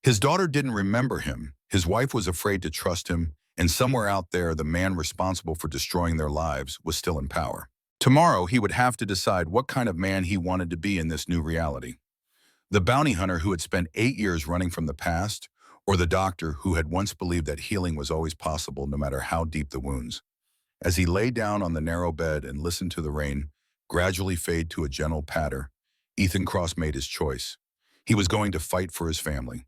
His daughter didn't remember him. His wife was afraid to trust him, and somewhere out there, the man responsible for destroying their lives was still in power. Tomorrow, he would have to decide what kind of man he wanted to be in this new reality. The bounty hunter who had spent 8 years running from the past, or the doctor who had once believed that healing was always possible no matter how deep the wounds. As he lay down on the narrow bed and listened to the rain gradually fade to a gentle patter, Ethan Cross made his choice. He was going to fight for his family.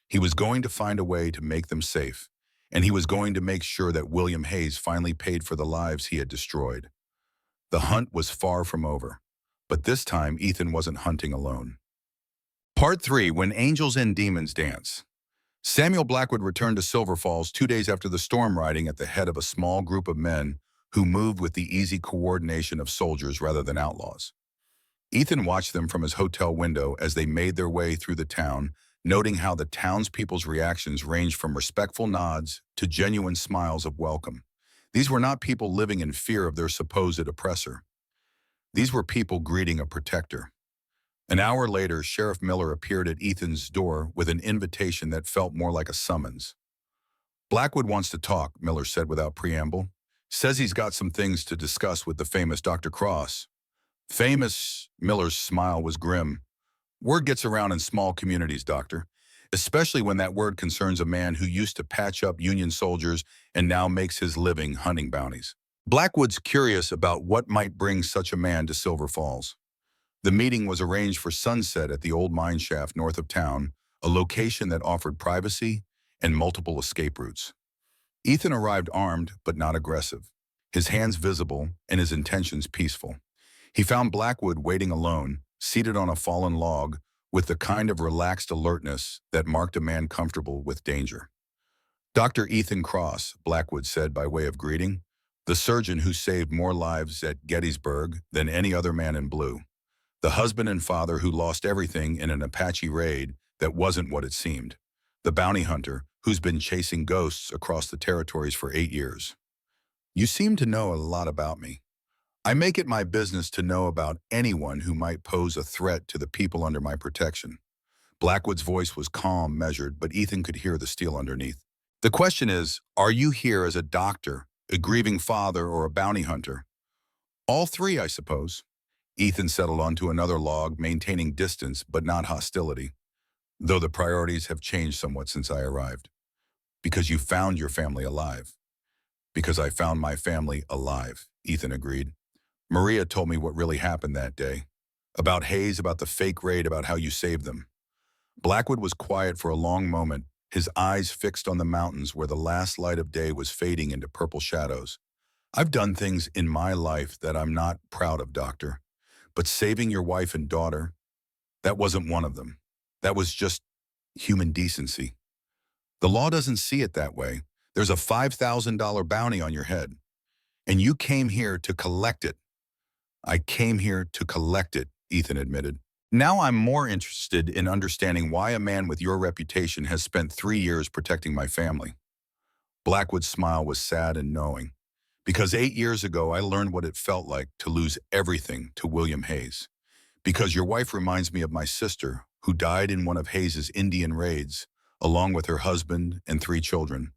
He was going to find a way to make them safe, and he was going to make sure that William Hayes finally paid for the lives he had destroyed. The hunt was far from over, but this time Ethan wasn't hunting alone. Part 3, When Angels and Demons Dance. Samuel Blackwood returned to Silver Falls 2 days after the storm, riding at the head of a small group of men who moved with the easy coordination of soldiers rather than outlaws. Ethan watched them from his hotel window as they made their way through the town, noting how the townspeople's reactions ranged from respectful nods to genuine smiles of welcome. These were not people living in fear of their supposed oppressor. These were people greeting a protector. An hour later, Sheriff Miller appeared at Ethan's door with an invitation that felt more like a summons. Blackwood wants to talk, Miller said without preamble. Says he's got some things to discuss with the famous Dr. Cross. Famous? Miller's smile was grim. Word gets around in small communities, Doctor, especially when that word concerns a man who used to patch up Union soldiers and now makes his living hunting bounties. Blackwood's curious about what might bring such a man to Silver Falls. The meeting was arranged for sunset at the old mine shaft north of town, a location that offered privacy and multiple escape routes. Ethan arrived armed but not aggressive, his hands visible and his intentions peaceful. He found Blackwood waiting alone, seated on a fallen log, with the kind of relaxed alertness that marked a man comfortable with danger. Dr. Ethan Cross, Blackwood said by way of greeting, the surgeon who saved more lives at Gettysburg than any other man in blue. The husband and father who lost everything in an Apache raid that wasn't what it seemed. The bounty hunter who's been chasing ghosts across the territories for 8 years. You seem to know a lot about me. I make it my business to know about anyone who might pose a threat to the people under my protection. Blackwood's voice was calm, measured, but Ethan could hear the steel underneath. The question is, are you here as a doctor, a grieving father, or a bounty hunter? All three, I suppose. Ethan settled onto another log, maintaining distance but not hostility, though the priorities have changed somewhat since I arrived. Because you found your family alive. Because I found my family alive, Ethan agreed. Maria told me what really happened that day. About Hayes, about the fake raid, about how you saved them. Blackwood was quiet for a long moment, his eyes fixed on the mountains where the last light of day was fading into purple shadows. I've done things in my life that I'm not proud of, Doctor. But saving your wife and daughter, that wasn't one of them. That was just human decency. The law doesn't see it that way. There's a $5,000 bounty on your head. And you came here to collect it. I came here to collect it, Ethan admitted. Now I'm more interested in understanding why a man with your reputation has spent 3 years protecting my family. Blackwood's smile was sad and knowing. Because 8 years ago, I learned what it felt like to lose everything to William Hayes. Because your wife reminds me of my sister, who died in one of Hayes's Indian raids, along with her husband and 3 children.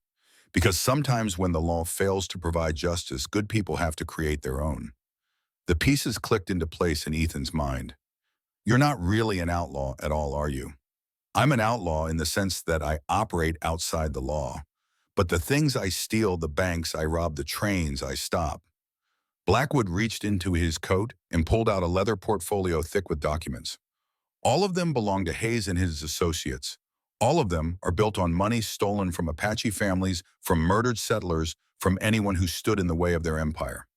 Because sometimes when the law fails to provide justice, good people have to create their own. The pieces clicked into place in Ethan's mind. You're not really an outlaw at all, are you? I'm an outlaw in the sense that I operate outside the law. But the things I steal, the banks I rob, the trains I stop. Blackwood reached into his coat and pulled out a leather portfolio thick with documents. All of them belong to Hayes and his associates. All of them are built on money stolen from Apache families, from murdered settlers, from anyone who stood in the way of their empire.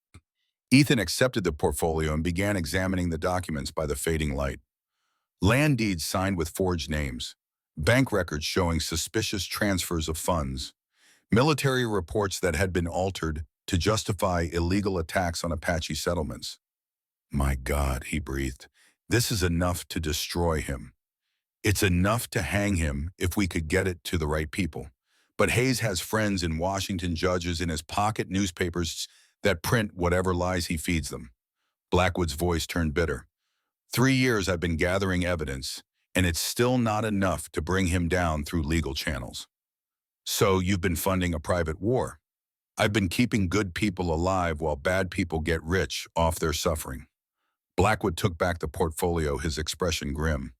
Ethan accepted the portfolio and began examining the documents by the fading light. Land deeds signed with forged names, bank records showing suspicious transfers of funds, military reports that had been altered to justify illegal attacks on Apache settlements. My God, he breathed, this is enough to destroy him. It's enough to hang him if we could get it to the right people. But Hayes has friends in Washington, judges in his pocket, newspapers that print whatever lies he feeds them. Blackwood's voice turned bitter. 3 years I've been gathering evidence, and it's still not enough to bring him down through legal channels. So you've been funding a private war. I've been keeping good people alive while bad people get rich off their suffering. Blackwood took back the portfolio, his expression grim.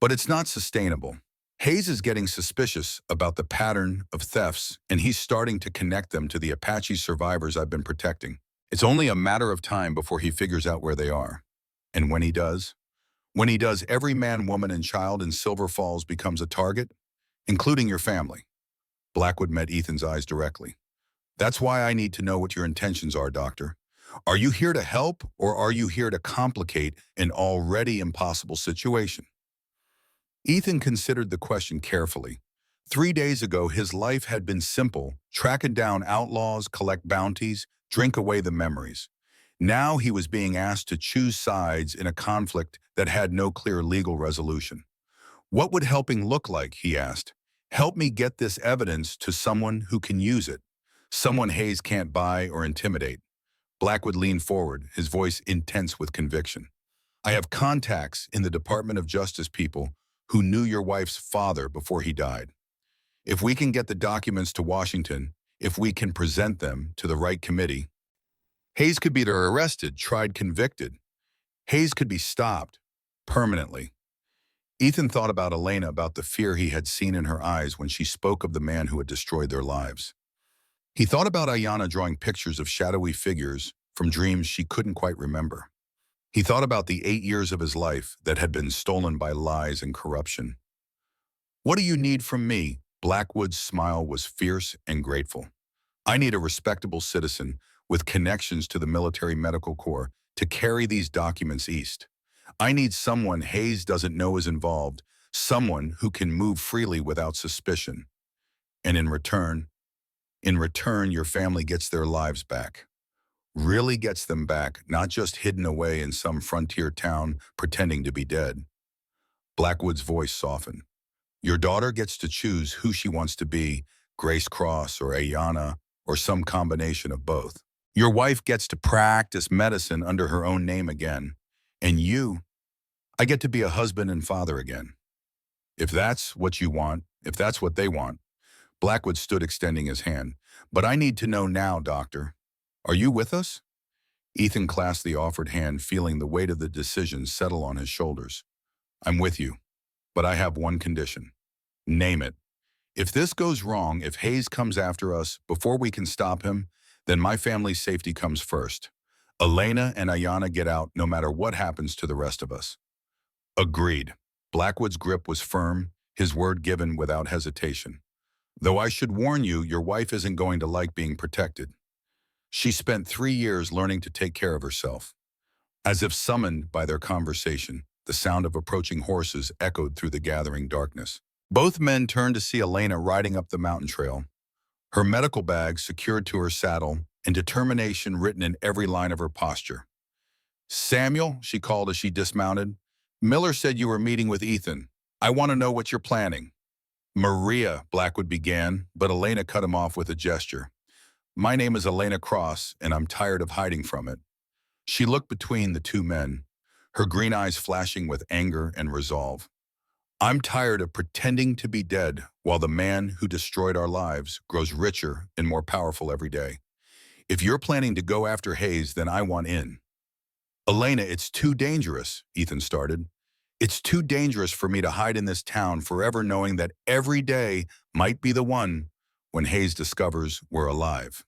But it's not sustainable. Hayes is getting suspicious about the pattern of thefts, and he's starting to connect them to the Apache survivors I've been protecting. It's only a matter of time before he figures out where they are. And when he does, every man, woman, and child in Silver Falls becomes a target, including your family. Blackwood met Ethan's eyes directly. That's why I need to know what your intentions are, Doctor. Are you here to help, or are you here to complicate an already impossible situation? Ethan considered the question carefully. 3 days ago, his life had been simple: track down outlaws, collect bounties, drink away the memories. Now he was being asked to choose sides in a conflict that had no clear legal resolution. What would helping look like, he asked. Help me get this evidence to someone who can use it. Someone Hayes can't buy or intimidate. Blackwood leaned forward, his voice intense with conviction. I have contacts in the Department of Justice, people who knew your wife's father before he died. If we can get the documents to Washington, if we can present them to the right committee, Hayes could be arrested, tried, convicted. Hayes could be stopped permanently. Ethan thought about Elena, about the fear he had seen in her eyes when she spoke of the man who had destroyed their lives. He thought about Ayanna drawing pictures of shadowy figures from dreams she couldn't quite remember. He thought about the 8 years of his life that had been stolen by lies and corruption. What do you need from me? Blackwood's smile was fierce and grateful. I need a respectable citizen with connections to the military medical corps to carry these documents east. I need someone Hayes doesn't know is involved, someone who can move freely without suspicion. And in return, your family gets their lives back. Really gets them back, not just hidden away in some frontier town pretending to be dead. Blackwood's voice softened. Your daughter gets to choose who she wants to be, Grace Cross or Ayana, or some combination of both. Your wife gets to practice medicine under her own name again. And you, I get to be a husband and father again. If that's what you want, if that's what they want. Blackwood stood extending his hand. But I need to know now, doctor. Are you with us? Ethan clasped the offered hand, feeling the weight of the decision settle on his shoulders. I'm with you, but I have one condition. Name it. If this goes wrong, if Hayes comes after us before we can stop him, then my family's safety comes first. Elena and Ayana get out no matter what happens to the rest of us. Agreed. Blackwood's grip was firm, his word given without hesitation. Though I should warn you, your wife isn't going to like being protected. She spent 3 years learning to take care of herself. As if summoned by their conversation, the sound of approaching horses echoed through the gathering darkness. Both men turned to see Elena riding up the mountain trail, her medical bag secured to her saddle and determination written in every line of her posture. Samuel, she called as she dismounted, Miller said you were meeting with Ethan. I want to know what you're planning. Maria, Blackwood began, but Elena cut him off with a gesture. My name is Elena Cross, and I'm tired of hiding from it. She looked between the two men, her green eyes flashing with anger and resolve. I'm tired of pretending to be dead while the man who destroyed our lives grows richer and more powerful every day. If you're planning to go after Hayes, then I want in. Elena, it's too dangerous, Ethan started. It's too dangerous for me to hide in this town forever knowing that every day might be the one when Hayes discovers we're alive.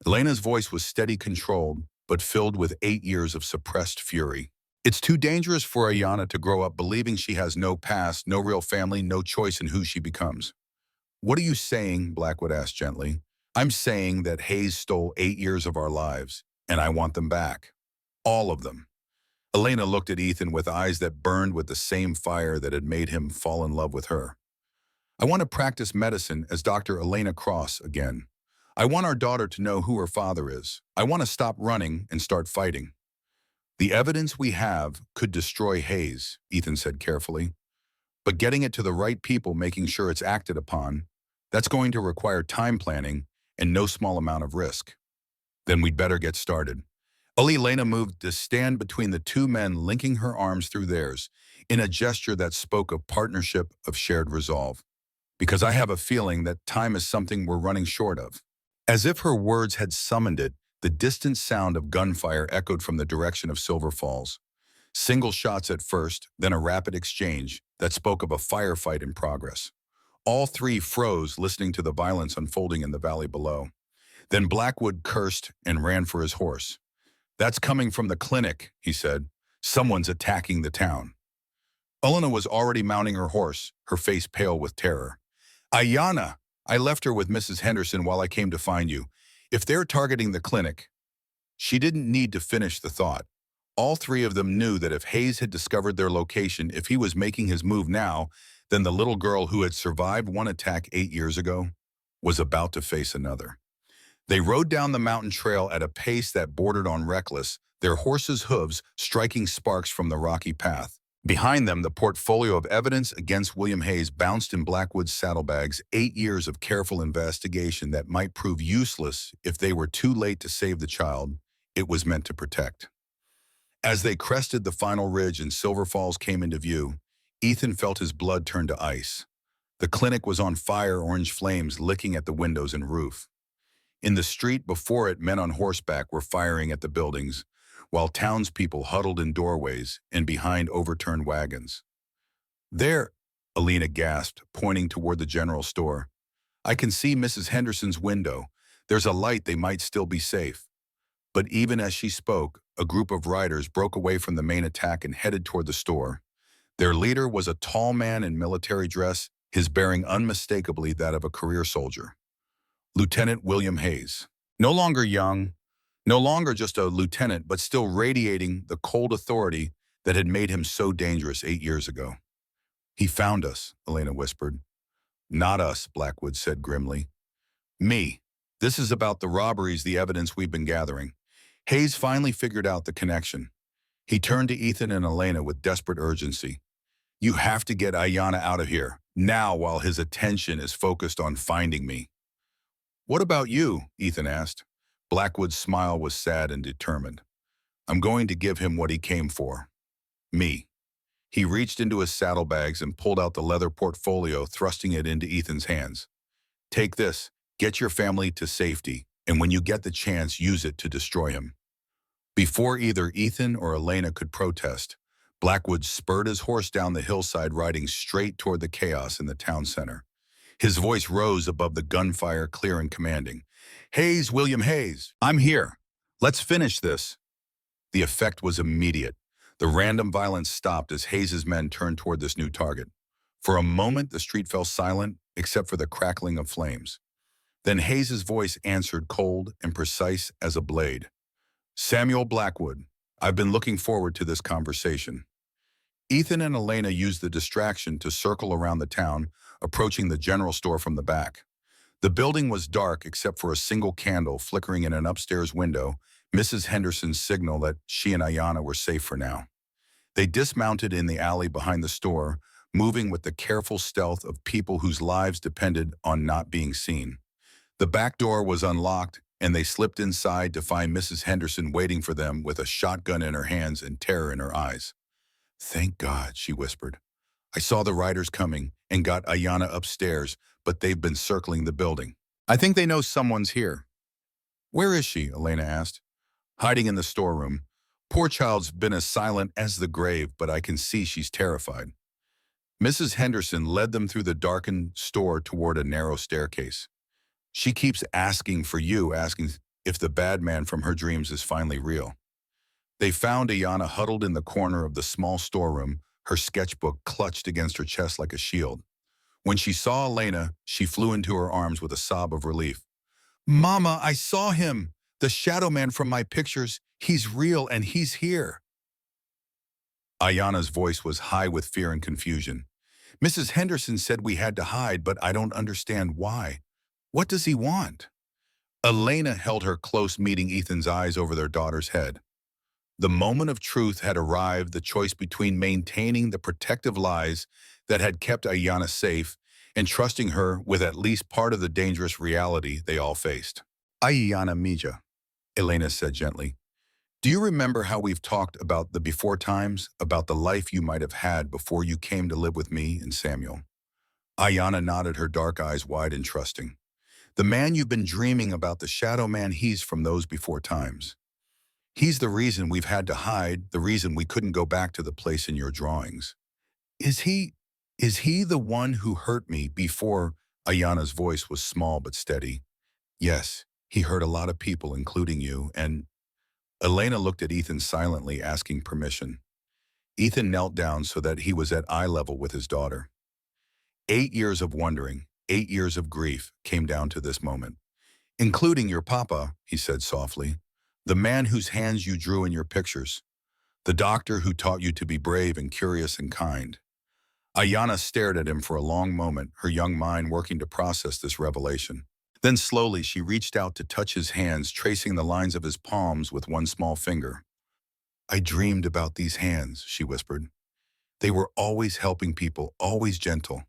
Elena's voice was steady, controlled, but filled with 8 years of suppressed fury. It's too dangerous for Ayana to grow up believing she has no past, no real family, no choice in who she becomes. What are you saying? Blackwood asked gently. I'm saying that Hayes stole 8 years of our lives, and I want them back. All of them. Elena looked at Ethan with eyes that burned with the same fire that had made him fall in love with her. I want to practice medicine as Dr. Elena Cross again. I want our daughter to know who her father is. I want to stop running and start fighting. The evidence we have could destroy Hayes, Ethan said carefully. But getting it to the right people, making sure it's acted upon, that's going to require time planning and no small amount of risk. Then we'd better get started. Elena moved to stand between the two men, linking her arms through theirs, in a gesture that spoke of partnership, of shared resolve. Because I have a feeling that time is something we're running short of. As if her words had summoned it, the distant sound of gunfire echoed from the direction of Silver Falls. Single shots at first, then a rapid exchange that spoke of a firefight in progress. All three froze, listening to the violence unfolding in the valley below. Then Blackwood cursed and ran for his horse. That's coming from the clinic, he said. Someone's attacking the town. Elena was already mounting her horse, her face pale with terror. Ayana, I left her with Mrs. Henderson while I came to find you. If they're targeting the clinic. She didn't need to finish the thought. All three of them knew that if Hayes had discovered their location, if he was making his move now, then the little girl who had survived one attack 8 years ago was about to face another. They rode down the mountain trail at a pace that bordered on reckless, their horses' hooves striking sparks from the rocky path. Behind them, the portfolio of evidence against William Hayes bounced in Blackwood's saddlebags, 8 years of careful investigation that might prove useless if they were too late to save the child it was meant to protect. As they crested the final ridge and Silver Falls came into view, Ethan felt his blood turn to ice. The clinic was on fire, orange flames licking at the windows and roof. In the street before it, men on horseback were firing at the buildings, while townspeople huddled in doorways and behind overturned wagons. There, Elena gasped, pointing toward the general store. I can see Mrs. Henderson's window. There's a light, they might still be safe. But even as she spoke, a group of riders broke away from the main attack and headed toward the store. Their leader was a tall man in military dress, his bearing unmistakably that of a career soldier. Lieutenant William Hayes. No longer young, no longer just a lieutenant, but still radiating the cold authority that had made him so dangerous 8 years ago. He found us, Elena whispered. Not us, Blackwood said grimly. Me. This is about the robberies, the evidence we've been gathering. Hayes finally figured out the connection. He turned to Ethan and Elena with desperate urgency. You have to get Ayanna out of here, now while his attention is focused on finding me. What about you? Ethan asked. Blackwood's smile was sad and determined. I'm going to give him what he came for. Me. He reached into his saddlebags and pulled out the leather portfolio, thrusting it into Ethan's hands. Take this, get your family to safety, and when you get the chance, use it to destroy him. Before either Ethan or Elena could protest, Blackwood spurred his horse down the hillside, riding straight toward the chaos in the town center. His voice rose above the gunfire, clear and commanding. Hayes, William Hayes, I'm here. Let's finish this. The effect was immediate. The random violence stopped as Hayes's men turned toward this new target. For a moment, the street fell silent, except for the crackling of flames. Then Hayes's voice answered, cold and precise as a blade. Samuel Blackwood, I've been looking forward to this conversation. Ethan and Elena used the distraction to circle around the town, approaching the general store from the back. The building was dark except for a single candle flickering in an upstairs window, Mrs. Henderson's signal that she and Ayanna were safe for now. They dismounted in the alley behind the store, moving with the careful stealth of people whose lives depended on not being seen. The back door was unlocked, and they slipped inside to find Mrs. Henderson waiting for them with a shotgun in her hands and terror in her eyes. Thank God, she whispered. I saw the riders coming and got Ayanna upstairs, but they've been circling the building. I think they know someone's here. Where is she? Elena asked. Hiding in the storeroom. Poor child's been as silent as the grave, but I can see she's terrified. Mrs. Henderson led them through the darkened store toward a narrow staircase. She keeps asking for you, asking if the bad man from her dreams is finally real. They found Ayanna huddled in the corner of the small storeroom, her sketchbook clutched against her chest like a shield. When she saw Elena, she flew into her arms with a sob of relief. Mama, I saw him! The shadow man from my pictures, he's real and he's here. Ayanna's voice was high with fear and confusion. Mrs. Henderson said we had to hide, but I don't understand why. What does he want? Elena held her close, meeting Ethan's eyes over their daughter's head. The moment of truth had arrived, the choice between maintaining the protective lies that had kept Ayanna safe and trusting her with at least part of the dangerous reality they all faced. Ayanna mija, Elena said gently. Do you remember how we've talked about the before times, about the life you might have had before you came to live with me and Samuel? Ayanna nodded, her dark eyes wide and trusting. The man you've been dreaming about, the shadow man, he's from those before times. He's the reason we've had to hide, the reason we couldn't go back to the place in your drawings. Is he the one who hurt me before? Ayanna's voice was small but steady. Yes, he hurt a lot of people, including you, and Elena looked at Ethan silently, asking permission. Ethan knelt down so that he was at eye level with his daughter. 8 years of wondering, 8 years of grief came down to this moment. Including your papa, he said softly. The man whose hands you drew in your pictures. The doctor who taught you to be brave and curious and kind. Ayanna stared at him for a long moment, her young mind working to process this revelation. Then slowly she reached out to touch his hands, tracing the lines of his palms with one small finger. I dreamed about these hands, she whispered. They were always helping people, always gentle.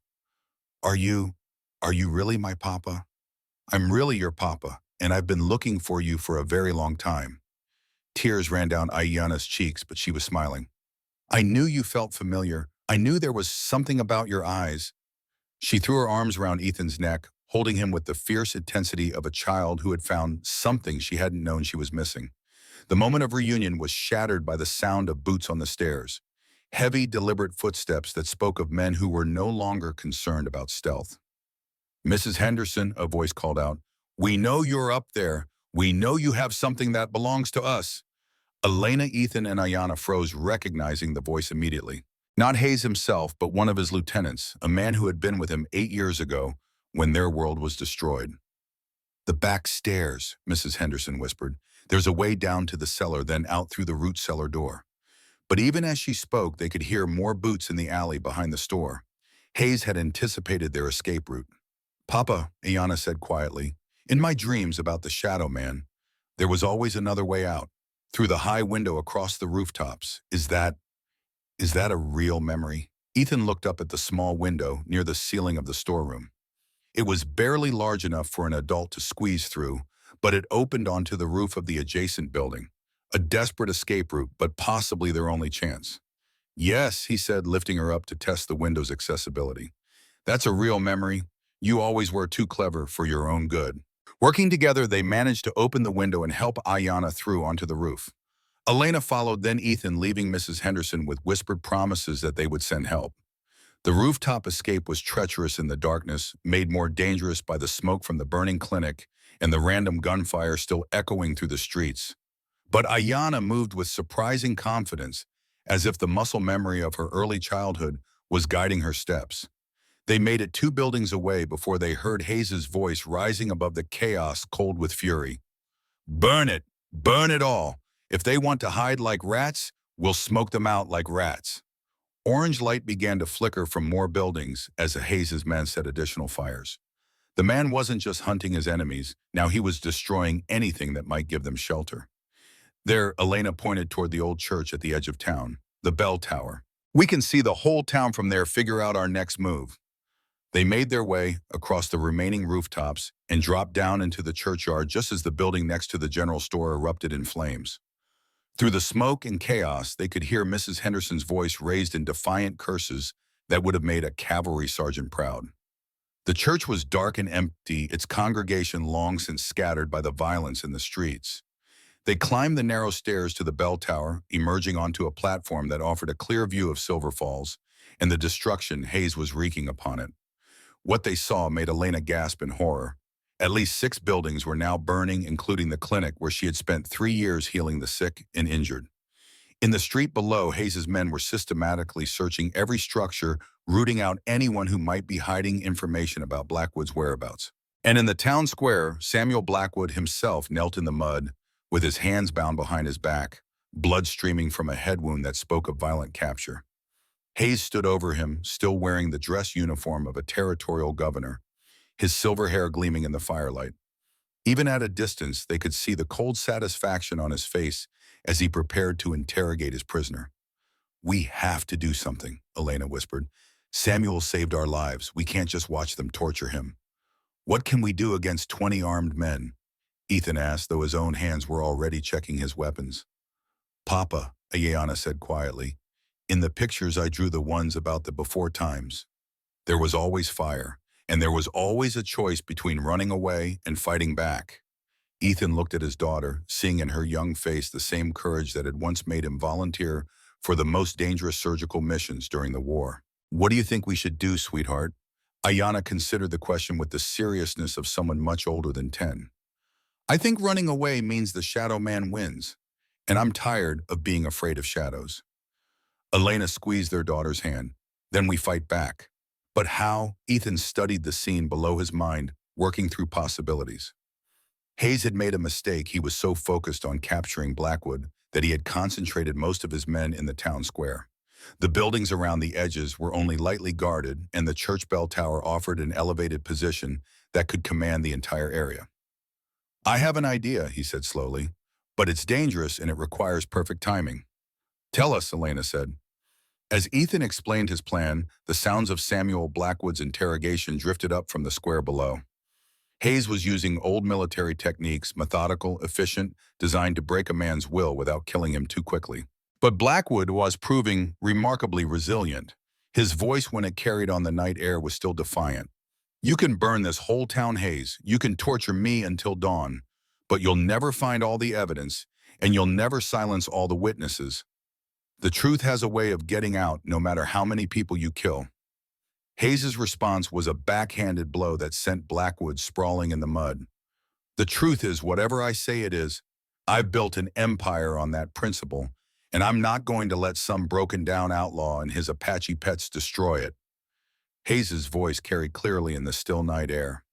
Are you really my papa? I'm really your papa, and I've been looking for you for a very long time. Tears ran down Ayanna's cheeks, but she was smiling. I knew you felt familiar. I knew there was something about your eyes. She threw her arms around Ethan's neck, holding him with the fierce intensity of a child who had found something she hadn't known she was missing. The moment of reunion was shattered by the sound of boots on the stairs. Heavy, deliberate footsteps that spoke of men who were no longer concerned about stealth. Mrs. Henderson, a voice called out, we know you're up there. We know you have something that belongs to us. Elena, Ethan, and Ayanna froze, recognizing the voice immediately. Not Hayes himself, but one of his lieutenants, a man who had been with him 8 years ago when their world was destroyed. The back stairs, Mrs. Henderson whispered. There's a way down to the cellar, then out through the root cellar door. But even as she spoke, they could hear more boots in the alley behind the store. Hayes had anticipated their escape route. Papa, Ayanna said quietly, in my dreams about the Shadow Man, there was always another way out. Through the high window across the rooftops. Is that a real memory? Ethan looked up at the small window near the ceiling of the storeroom. It was barely large enough for an adult to squeeze through, but it opened onto the roof of the adjacent building. A desperate escape route, but possibly their only chance. Yes, he said, lifting her up to test the window's accessibility. That's a real memory. You always were too clever for your own good. Working together, they managed to open the window and help Ayanna through onto the roof. Elena followed, then Ethan, leaving Mrs. Henderson with whispered promises that they would send help. The rooftop escape was treacherous in the darkness, made more dangerous by the smoke from the burning clinic and the random gunfire still echoing through the streets. But Ayanna moved with surprising confidence, as if the muscle memory of her early childhood was guiding her steps. They made it 2 buildings away before they heard Hayes's voice rising above the chaos, cold with fury. Burn it! Burn it all! If they want to hide like rats, we'll smoke them out like rats. Orange light began to flicker from more buildings as Hayes's men set additional fires. The man wasn't just hunting his enemies, now he was destroying anything that might give them shelter. There, Elena pointed toward the old church at the edge of town, the bell tower. We can see the whole town from there, figure out our next move. They made their way across the remaining rooftops and dropped down into the churchyard just as the building next to the general store erupted in flames. Through the smoke and chaos, they could hear Mrs. Henderson's voice raised in defiant curses that would have made a cavalry sergeant proud. The church was dark and empty, its congregation long since scattered by the violence in the streets. They climbed the narrow stairs to the bell tower, emerging onto a platform that offered a clear view of Silver Falls and the destruction Hayes was wreaking upon it. What they saw made Elena gasp in horror. At least 6 buildings were now burning, including the clinic where she had spent 3 years healing the sick and injured. In the street below, Hayes's men were systematically searching every structure, rooting out anyone who might be hiding information about Blackwood's whereabouts. And in the town square, Samuel Blackwood himself knelt in the mud, with his hands bound behind his back, blood streaming from a head wound that spoke of violent capture. Hayes stood over him, still wearing the dress uniform of a territorial governor, his silver hair gleaming in the firelight. Even at a distance, they could see the cold satisfaction on his face as he prepared to interrogate his prisoner. We have to do something, Elena whispered. Samuel saved our lives. We can't just watch them torture him. What can we do against 20 armed men? Ethan asked, though his own hands were already checking his weapons. Papa, Ayanna said quietly, in the pictures I drew the ones about the before times. There was always fire, and there was always a choice between running away and fighting back. Ethan looked at his daughter, seeing in her young face the same courage that had once made him volunteer for the most dangerous surgical missions during the war. What do you think we should do, sweetheart? Ayanna considered the question with the seriousness of someone much older than 10. I think running away means the Shadow Man wins, and I'm tired of being afraid of shadows. Elena squeezed their daughter's hand. Then we fight back. But how? Ethan studied the scene below his mind, working through possibilities. Hayes had made a mistake. He was so focused on capturing Blackwood that he had concentrated most of his men in the town square. The buildings around the edges were only lightly guarded, and the church bell tower offered an elevated position that could command the entire area. I have an idea, he said slowly, but it's dangerous and it requires perfect timing. Tell us, Elena said. As Ethan explained his plan, the sounds of Samuel Blackwood's interrogation drifted up from the square below. Hayes was using old military techniques, methodical, efficient, designed to break a man's will without killing him too quickly. But Blackwood was proving remarkably resilient. His voice, when it carried on the night air, was still defiant. You can burn this whole town, Hayes. You can torture me until dawn, but you'll never find all the evidence, and you'll never silence all the witnesses. The truth has a way of getting out no matter how many people you kill. Hayes's response was a backhanded blow that sent Blackwood sprawling in the mud. The truth is, whatever I say it is, I've built an empire on that principle, and I'm not going to let some broken-down outlaw and his Apache pets destroy it. Hayes's voice carried clearly in the still night air.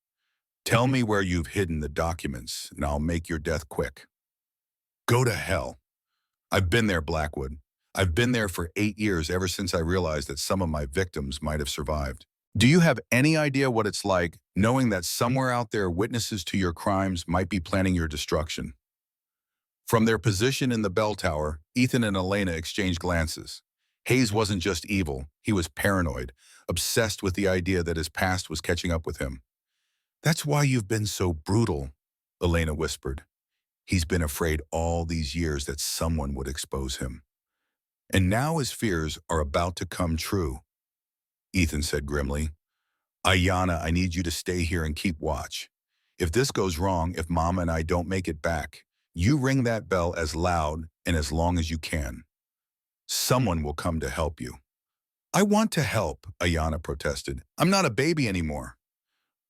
Tell me where you've hidden the documents, and I'll make your death quick. Go to hell. I've been there, Blackwood. I've been there for 8 years ever since I realized that some of my victims might have survived. Do you have any idea what it's like knowing that somewhere out there witnesses to your crimes might be planning your destruction? From their position in the bell tower, Ethan and Elena exchanged glances. Hayes wasn't just evil, he was paranoid, obsessed with the idea that his past was catching up with him. "That's why you've been so brutal," Elena whispered. "He's been afraid all these years that someone would expose him. And now his fears are about to come true," Ethan said grimly. "Ayanna, I need you to stay here and keep watch. If this goes wrong, if Mama and I don't make it back, you ring that bell as loud and as long as you can. Someone will come to help you." "I want to help," Ayanna protested. "I'm not a baby anymore."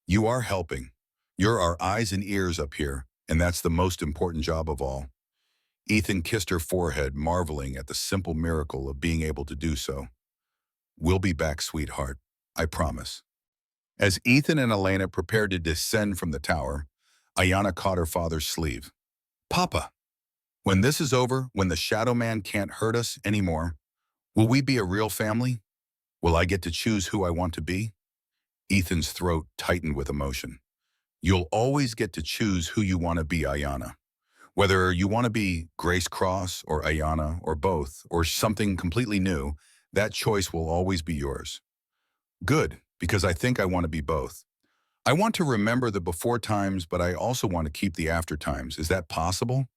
"You are helping. You're our eyes and ears up here, and that's the most important job of all." Ethan kissed her forehead, marveling at the simple miracle of being able to do so. "We'll be back, sweetheart. I promise." As Ethan and Elena prepared to descend from the tower, Ayanna caught her father's sleeve. "Papa, when this is over, when the Shadow Man can't hurt us anymore, will we be a real family? Will I get to choose who I want to be?" Ethan's throat tightened with emotion. "You'll always get to choose who you want to be, Ayanna. Whether you want to be Grace Cross or Ayanna or both or something completely new, that choice will always be yours." "Good, because I think I want to be both. I want to remember the before times, but I also want to keep the after times. Is that possible?"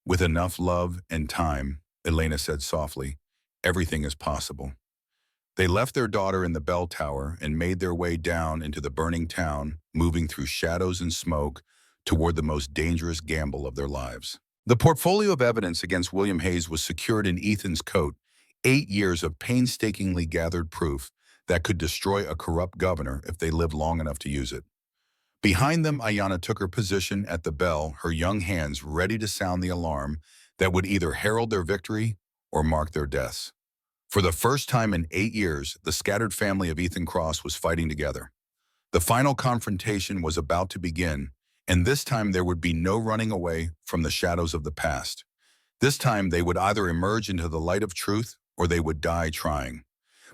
"With enough love and time," Elena said softly, "everything is possible." They left their daughter in the bell tower and made their way down into the burning town, moving through shadows and smoke toward the most dangerous gamble of their lives. The portfolio of evidence against William Hayes was secured in Ethan's coat, 8 years of painstakingly gathered proof that could destroy a corrupt governor if they lived long enough to use it. Behind them, Ayanna took her position at the bell, her young hands ready to sound the alarm that would either herald their victory or mark their deaths. For the first time in 8 years, the scattered family of Ethan Cross was fighting together. The final confrontation was about to begin, and this time there would be no running away from the shadows of the past. This time they would either emerge into the light of truth or they would die trying.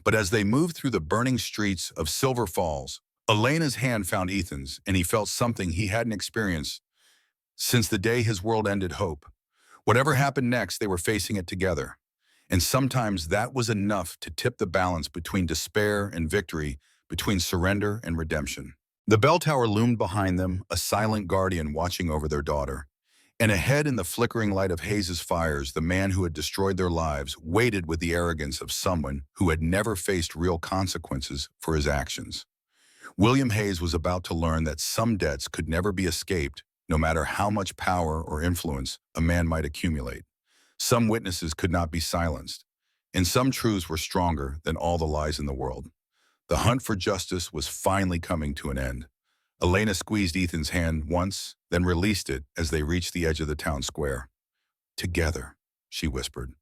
But as they moved through the burning streets of Silver Falls, Elena's hand found Ethan's, and he felt something he hadn't experienced since the day his world ended hope. Whatever happened next, they were facing it together. And sometimes that was enough to tip the balance between despair and victory, between surrender and redemption. The bell tower loomed behind them, a silent guardian watching over their daughter. And ahead in the flickering light of Hayes's fires, the man who had destroyed their lives waited with the arrogance of someone who had never faced real consequences for his actions. William Hayes was about to learn that some debts could never be escaped, no matter how much power or influence a man might accumulate. Some witnesses could not be silenced, and some truths were stronger than all the lies in the world. The hunt for justice was finally coming to an end. Elena squeezed Ethan's hand once, then released it as they reached the edge of the town square. "Together," she whispered.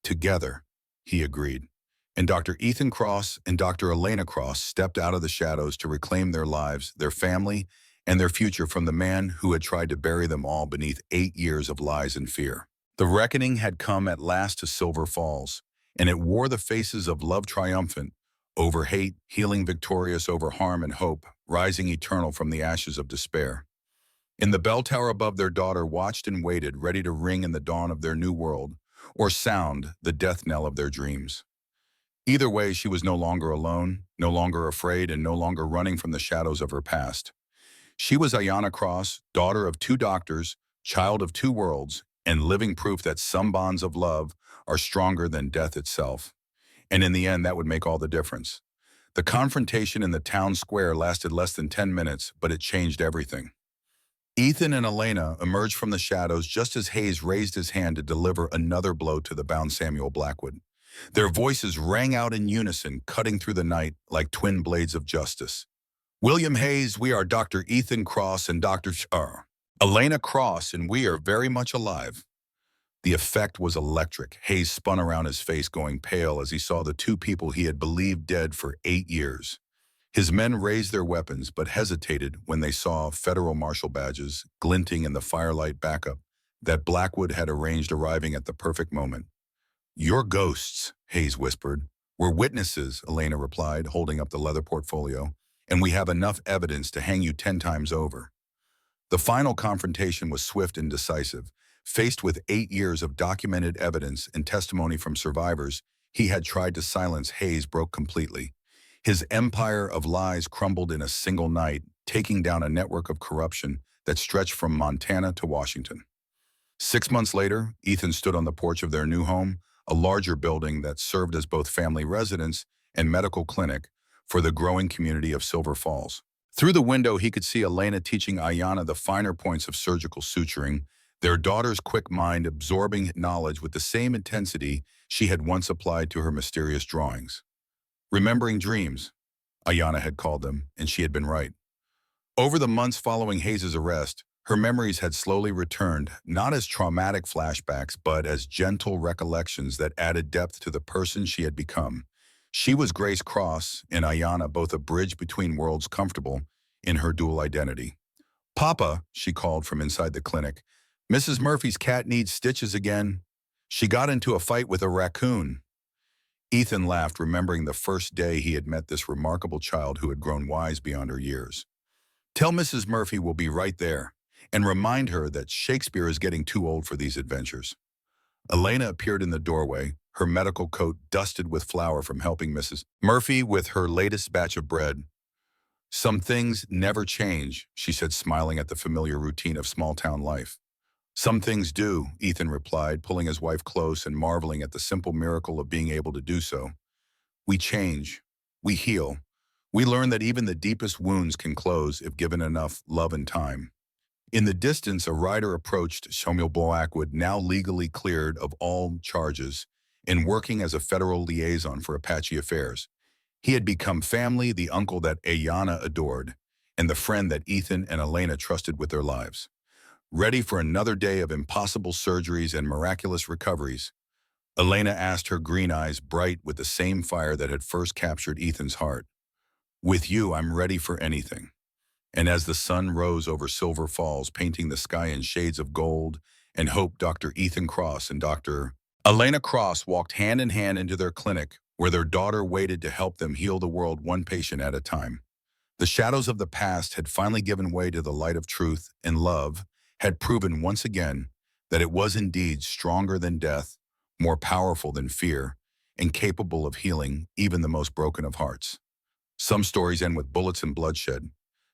"Together," he agreed. And Dr. Ethan Cross and Dr. Elena Cross stepped out of the shadows to reclaim their lives, their family, and their future from the man who had tried to bury them all beneath 8 years of lies and fear. The reckoning had come at last to Silver Falls, and it wore the faces of love triumphant over hate, healing victorious over harm, and hope rising eternal from the ashes of despair. In the bell tower above, their daughter watched and waited, ready to ring in the dawn of their new world, or sound the death knell of their dreams. Either way, she was no longer alone, no longer afraid, and no longer running from the shadows of her past. She was Ayanna Cross, daughter of 2 doctors, child of 2 worlds, and living proof that some bonds of love are stronger than death itself. And in the end, that would make all the difference. The confrontation in the town square lasted less than 10 minutes, but it changed everything. Ethan and Elena emerged from the shadows just as Hayes raised his hand to deliver another blow to the bound Samuel Blackwood. Their voices rang out in unison, cutting through the night like twin blades of justice. "William Hayes, we are Dr. Ethan Cross and Dr. Elena Cross, and we are very much alive." The effect was electric. Hayes spun around, his face going pale as he saw the 2 people he had believed dead for 8 years. His men raised their weapons but hesitated when they saw federal marshal badges glinting in the firelight backup that Blackwood had arranged arriving at the perfect moment. You're ghosts, Hayes whispered. We're witnesses, Elena replied, holding up the leather portfolio, and we have enough evidence to hang you 10 times over. The final confrontation was swift and decisive. Faced with 8 years of documented evidence and testimony from survivors, he had tried to silence Hayes broke completely. His empire of lies crumbled in a single night, taking down a network of corruption that stretched from Montana to Washington. 6 months later, Ethan stood on the porch of their new home, a larger building that served as both family residence and medical clinic for the growing community of Silver Falls. Through the window, he could see Elena teaching Ayanna the finer points of surgical suturing, their daughter's quick mind absorbing knowledge with the same intensity she had once applied to her mysterious drawings. Remembering dreams, Ayanna had called them, and she had been right. Over the months following Hayes' arrest, her memories had slowly returned, not as traumatic flashbacks, but as gentle recollections that added depth to the person she had become. She was Grace Cross and Ayanna, both a bridge between worlds, comfortable in her dual identity. Papa, she called from inside the clinic, Mrs. Murphy's cat needs stitches again. She got into a fight with a raccoon. Ethan laughed, remembering the first day he had met this remarkable child who had grown wise beyond her years. Tell Mrs. Murphy we'll be right there, and remind her that Shakespeare is getting too old for these adventures. Elena appeared in the doorway, her medical coat dusted with flour from helping Mrs. Murphy with her latest batch of bread. Some things never change, she said, smiling at the familiar routine of small-town life. Some things do, Ethan replied, pulling his wife close and marveling at the simple miracle of being able to do so. We change. We heal. We learn that even the deepest wounds can close if given enough love and time. In the distance, a rider approached Shomil Blackwood, now legally cleared of all charges, and working as a federal liaison for Apache affairs. He had become family, the uncle that Ayanna adored, and the friend that Ethan and Elena trusted with their lives. Ready for another day of impossible surgeries and miraculous recoveries, Elena asked, her green eyes bright with the same fire that had first captured Ethan's heart. With you, I'm ready for anything. And as the sun rose over Silver Falls, painting the sky in shades of gold and hope, Dr. Ethan Cross and Dr. Elena Cross walked hand in hand into their clinic, where their daughter waited to help them heal the world one patient at a time. The shadows of the past had finally given way to the light of truth, and love had proven once again that it was indeed stronger than death, more powerful than fear, and capable of healing even the most broken of hearts. Some stories end with bullets and bloodshed.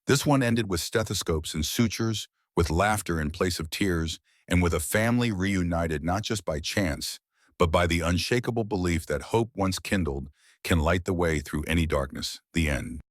This one ended with stethoscopes and sutures, with laughter in place of tears, and with a family reunited not just by chance, but by the unshakable belief that hope once kindled can light the way through any darkness. The end.